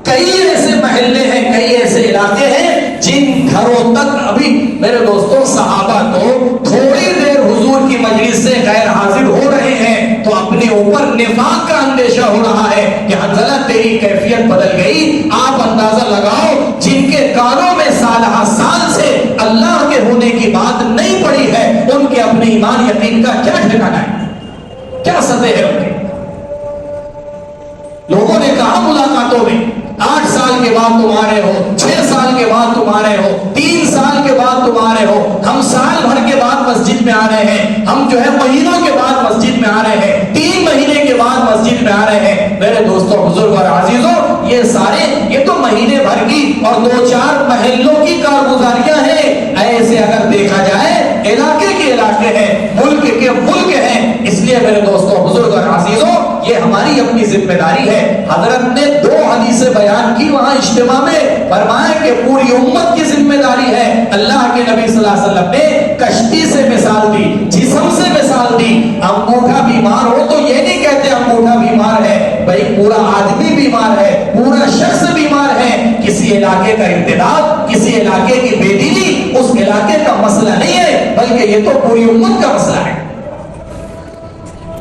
کئی ایسے محلے ہیں، کئی ایسے علاقے ہیں جن گھروں تک ابھی میرے دوستوں صحابہ تو تھوڑی دیر حضور کی مجلس سے غیر حاضر ہو رہے ہیں تو اپنے اوپر نفاق کا اندیشہ ہو رہا ہے کہ حنظلہ تیری کیفیت بدل گئی۔ آپ اندازہ لگاؤ جن کے کانوں میں سالہ سال سے اللہ کے ہونے کی بات نہیں پڑی ہے ان کے اپنے ایمان یقین کا کیا ٹھکانا ہے، کیا سطح ہے ان کی؟ لوگوں نے کہا ملاقاتوں میں 8 سال کے بعد تم آ رہے ہو، 6 سال کے بعد تم آ رہے ہو، 3 سال کے بعد تم آ رہے ہو، ہم سال بھر کے بعد مسجد میں آ رہے ہیں، ہم جو ہے مہینوں کے بعد مسجد میں آ رہے ہیں، 3 مہینے کے بعد مسجد میں آ رہے ہیں۔ میرے دوستوں، بزرگ اور عزیزوں، یہ تو مہینے بھر کی اور 2-4 محلوں کی کارگزاریاں ہیں۔ ایسے اگر دیکھا جائے علاقے کے علاقے ہیں، ملک کے ملک ہیں۔ اس لیے میرے دوستوں، بزرگ اور عزیزوں، یہ ہماری اپنی ذمہ داری ہے۔ حضرت نے 2 حدیثیں بیان کی وہاں اجتماع میں، فرمایا کہ پوری امت کی ذمہ داری ہے۔ اللہ کے نبی صلی اللہ علیہ وسلم نے کشتی سے مثال دی، جسم سے مثال دی۔ انگوٹھا بیمار ہو تو یہ نہیں کہتے انگوٹھا بیمار ہے، بھائی پورا آدمی بیمار ہے، پورا شخص بیمار ہے۔ کسی علاقے کا ارتداد، کسی علاقے کی بے دینی اس علاقے کا مسئلہ نہیں ہے بلکہ یہ تو پوری امت کا مسئلہ ہے۔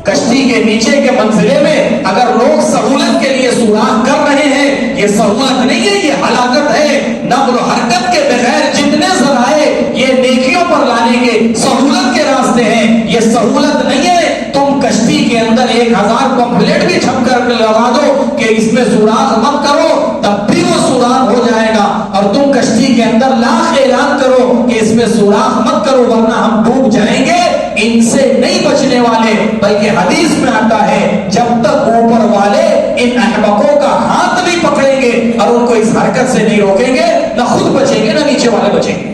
کشتی کے نیچے کے منزلے میں اگر لوگ سہولت کے لیے سوراخ کر رہے ہیں، یہ سہولت نہیں ہے، یہ ہلاکت ہے۔ نقل و حرکت کے بغیر جتنے ذرائع یہ نیکیوں پر لانے کے سہولت کے راستے ہیں، یہ سہولت نہیں ہے۔ تم کشتی کے اندر 1000 پمفلیٹ بھی چھپ کر لگا دو کہ اس میں سوراخ مت کرو، تب بھی وہ سوراخ ہو جائے گا، اور تم کشتی کے اندر لاکھ اعلان کرو کہ اس میں سوراخ مت کرو ورنہ ہم ڈوب جائیں گے، ان سے نہیں بچنے والے۔ بلکہ حدیث میں آتا ہے جب تک اوپر والے ان احمقوں کا ہاتھ نہیں پکڑیں گے اور ان کو اس حرکت سے نہیں روکیں گے، نہ خود بچیں گے نہ نیچے والے بچیں گے۔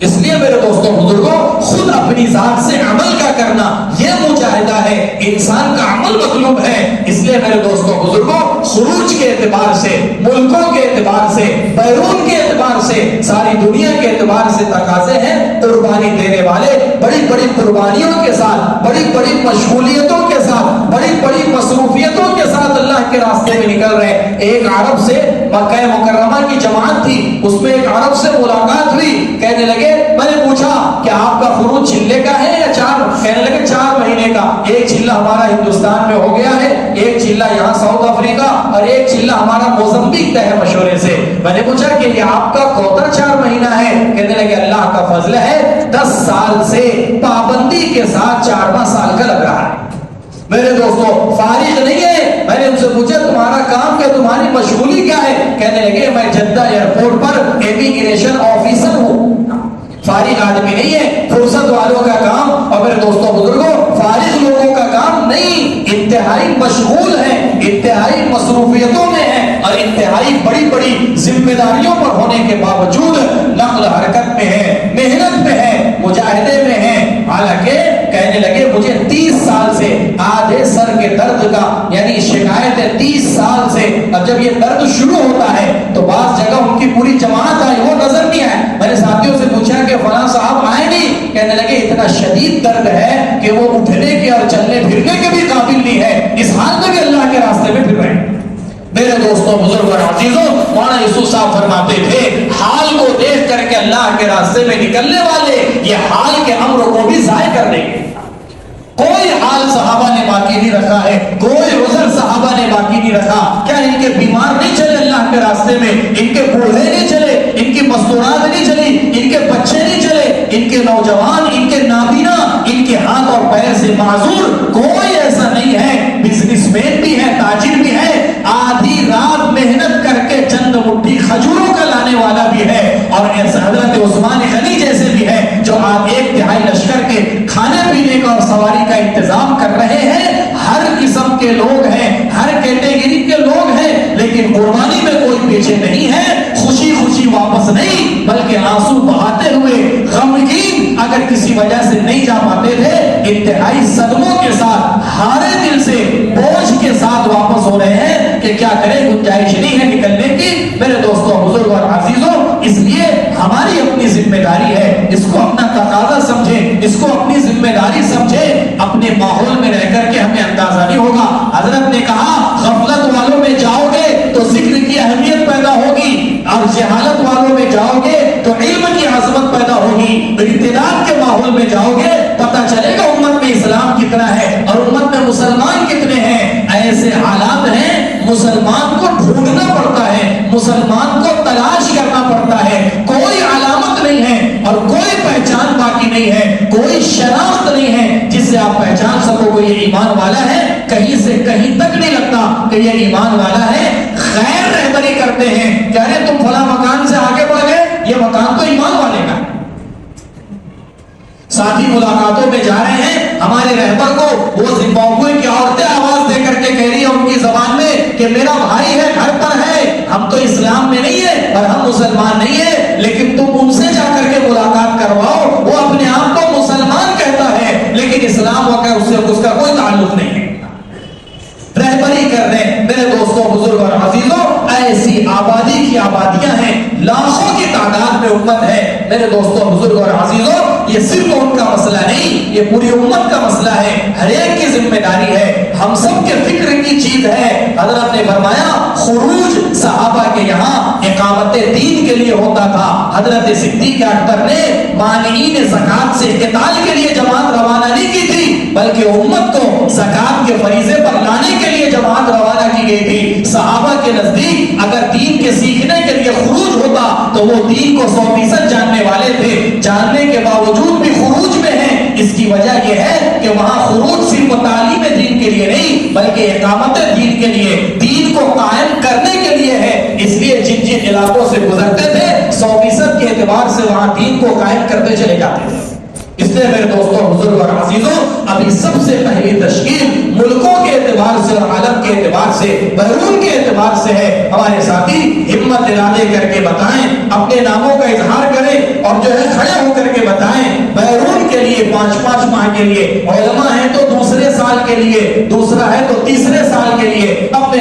اس لیے میرے دوستوں، بزرگوں، خود اپنی ذات سے عمل کا کرنا یہ مجاہدہ ہے، انسان کا عمل مطلوب ہے۔ اس لیے میرے دوستوں، بزرگوں، خروج کے اعتبار سے، ملکوں کے اعتبار سے، بیرون کے اعتبار سے، ساری دنیا کے اعتبار سے تقاضے ہیں۔ قربانی دینے والے بڑی بڑی قربانیوں کے ساتھ، بڑی بڑی مشغولیتوں کے ساتھ، بڑی بڑی مصروفیتوں کے ساتھ اللہ کے راستے میں نکل رہے ہیں۔ ایک عرب سے مکہ مکرمہ کی جماعت تھی، اس میں ایک عرب سے ملاقات ہوئی، کہنے لگے، میں نے پوچھا کہ آپ کا خروج چلے کا ہے یا 4 کہنے لگے 4 مہینے کا، ایک چلہ ہمارا ہندوستان میں ہو گیا ہے، ایک چلہ یہاں ساؤتھ افریقہ، اور ایک چلہ ہمارا موزمبیق ہے مشورے سے۔ میں نے پوچھا کہ یہ آپ کا کوتا 4 مہینہ ہے؟ کہنے لگے اللہ کا فضل ہے 10 سال سے پابندی کے ساتھ 4واں سال کا لگ رہا ہے۔ میرے دوستو فارغ نہیں ہے۔ میں نے ان سے پوچھا تمہارا کام کیا، تمہاری مشغولی کیا ہے؟ کہنے لگے میں جدہ ایئرپورٹ پر امیگریشن آفیسر ہوں۔ فارغ آدمی نہیں ہے، فرصت والوں کا کام، اور میرے دوستوں بزرگوں فارغ لوگوں کا کام نہیں، انتہائی مشغول ہیں، انتہائی مصروفیتوں میں ہیں، اور انتہائی بڑی بڑی ذمہ داریوں پر ہونے کے باوجود نقل حرکت میں ہے، محنت میں ہے، مجاہدے میں ہے۔ حالانکہ کہنے لگے مجھے 30 سال سے آدھے سر کے درد کا یعنی شکایت ہے 30 سال سے، اور جب یہ درد شروع ہوتا ہے تو بعض جگہ ان کی پوری جماعت آئی، وہ نظر نہیں آئے۔ میں نے ساتھیوں سے پوچھا کہ فلاں صاحب آئے نہیں؟ کہنے لگے اتنا شدید درد ہے کہ وہ اٹھنے کے اور چلنے پھرنے کے بھی قابل نہیں ہے، اس حال میں بھی اللہ کے راستے میں پھر رہے ہیں۔ میرے دوستوں بزرگ اور عزیزوں، مولانا یوسف صاحب فرماتے تھے حال کو دیکھ کر کے اللہ کے راستے میں نکلنے والے یہ حال کے امر کو بھی ضائع کر دیں گے۔ کوئی حال صحابہ نے باقی نہیں رکھا ہے، کوئی عذر صحابہ نے باقی نہیں رکھا۔ کیا ان کے بیمار نہیں چلے اللہ کے راستے میں؟ ان کے بوڑھے نہیں چلے، ان کی مستورات نہیں چلی، ان کے بچے نہیں چلے، ان کے نوجوان، ان کے نابینا، ان کے ہاتھ اور پیر سے معذور کوئی ایسا نہیں ہے۔ بزنس مین بھی ہے، تاجر بھی ہے، آدھی رات محنت کر کے چند مٹھی کھجوروں کا لانے والا بھی ہے، اور حضرت عثمان غنی جیسے بھی ہے جو ایک تہائی لشکر کے کھانے پینے کا اور سواری کا انتظام کر رہے ہیں۔ ہر قسم کے لوگ ہیں، ہر کیٹیگری کے لوگ ہیں، لیکن قربانی میں کوئی پیچھے نہیں ہے، خوشی خوشی واپس نہیں بلکہ آنسو بہاتے ہوئے غمگین، اگر کسی وجہ سے نہیں جا پاتے تھے انتہائی صدموں کے ساتھ ہارے دل سے بوجھ کے ساتھ واپس ہو رہے ہیں کہ کیا کریں، گنجائش نہیں ہے نکلنے کی۔ میرے دوستوں بزرگ اور عزیزوں، اس لیے ہماری اپنی ذمہ داری ہے، اس کو اپنا تقاضا سمجھیں، اس کو اپنی ذمہ داری سمجھیں۔ اپنے ماحول میں رہ کر کے ہمیں اندازہ نہیں ہوگا۔ حضرت نے کہا غفلت والوں میں جاؤ گے تو ذکر کی اہمیت پیدا ہوگی، اور جہالت والوں میں جاؤ گے تو علم کی عظمت پیدا ہوگی، ارتداد کے ماحول میں جاؤ گے پتہ چلے گا امت میں اسلام کتنا ہے اور امت میں مسلمان کتنے ہیں۔ ایسے حالات ہیں مسلمان کو ڈھونڈنا پڑتا ہے، مسلمان کو تلاش کرنا پڑتا ہے، کوئی علامت نہیں ہے اور کوئی پہچان باقی نہیں ہے، کوئی شناخت نہیں ہے جس سے آپ پہچان سکو کہ یہ ایمان والا ہے۔ کہیں سے کہیں تک نہیں لگتا کہ یہ ایمان والا ہے، غیر رہبری کرتے ہیں کہ ارے تم فلاں مکان سے آگے بڑھ گئے، یہ مکان تو ایمان والے کا۔ ساتھی ملاقاتوں میں جا رہے ہیں، ہمارے رہبر کو وہ زمبابوے کی عورتیں آواز دے کر کے کہہ رہی ہیں ان کی زبان میں کہ میرا بھائی ہے، گھر پر ہے، ہم تو اسلام میں نہیں ہے اور ہم مسلمان نہیں ہے، لیکن تم ان سے جا کر کے ملاقات کرواؤ۔ وہ اپنے آپ کو مسلمان کہتا ہے لیکن اسلام کا اس کا کوئی تعلق نہیں ہے۔ رہبری کر رہے ہیں میرے دوستوں بزرگ اور عزیزوں، ایسی آبادی کی آبادیاں ہیں، لاکھوں کی تعداد میں امت ہے۔ میرے دوستوں بزرگ اور عزیزوں، یہ صرف ان کا مسئلہ نہیں، یہ پوری امت کا مسئلہ ہے، ہر ایک کی ذمہ داری ہے، ہم سب کے فکر کی چیز ہے۔ حضرت نے فرمایا خروج صحابہ کے یہاں اقامت دین کے لیے ہوتا تھا۔ حضرت صدیق اکبر نے مانعین زکات سے قتال کے لیے جماعت روانہ نہیں کی تھی، بلکہ امت کو زکات کے فریضے پر لانے کے لیے جماعت روانہ کی گئی تھی۔ صحابہ کے نزدیک اگر دین کے سیکھنے کے لیے خروج ہوتا تو وہ دین کو 100% جاننے والے تھے، جاننے کے باوجود بھی خروج میں ہیں۔ اس کی وجہ یہ ہے کہ وہاں خروج صرف تعلیم دین کے لیے نہیں بلکہ اقامت دین کے لیے، دین کو قائم کرنے کے لیے ہے۔ اس لیے جن جن علاقوں سے گزرتے تھے 100% کے اعتبار سے وہاں دین کو قائم کرتے چلے جاتے تھے۔ اس لیے میرے دوستوں بزرگ اور عزیزوں، ابھی سب سے پہلی تشکیل ملکوں کے اعتبار سے اور عالم کے اعتبار سے، بیرون کے اعتبار سے ہے۔ ہمارے ساتھی ہمت ارادے کر کے بتائیں، اپنے ناموں کا اظہار کریں اور جو ہے کھڑے ہو کر کے بتائیں۔ بیرون کے لیے 5-5 ماہ کے لیے، علماء ہیں تو دوسرے سال کے لیے، دوسرا ہے تو تیسرے سال کے لیے، اب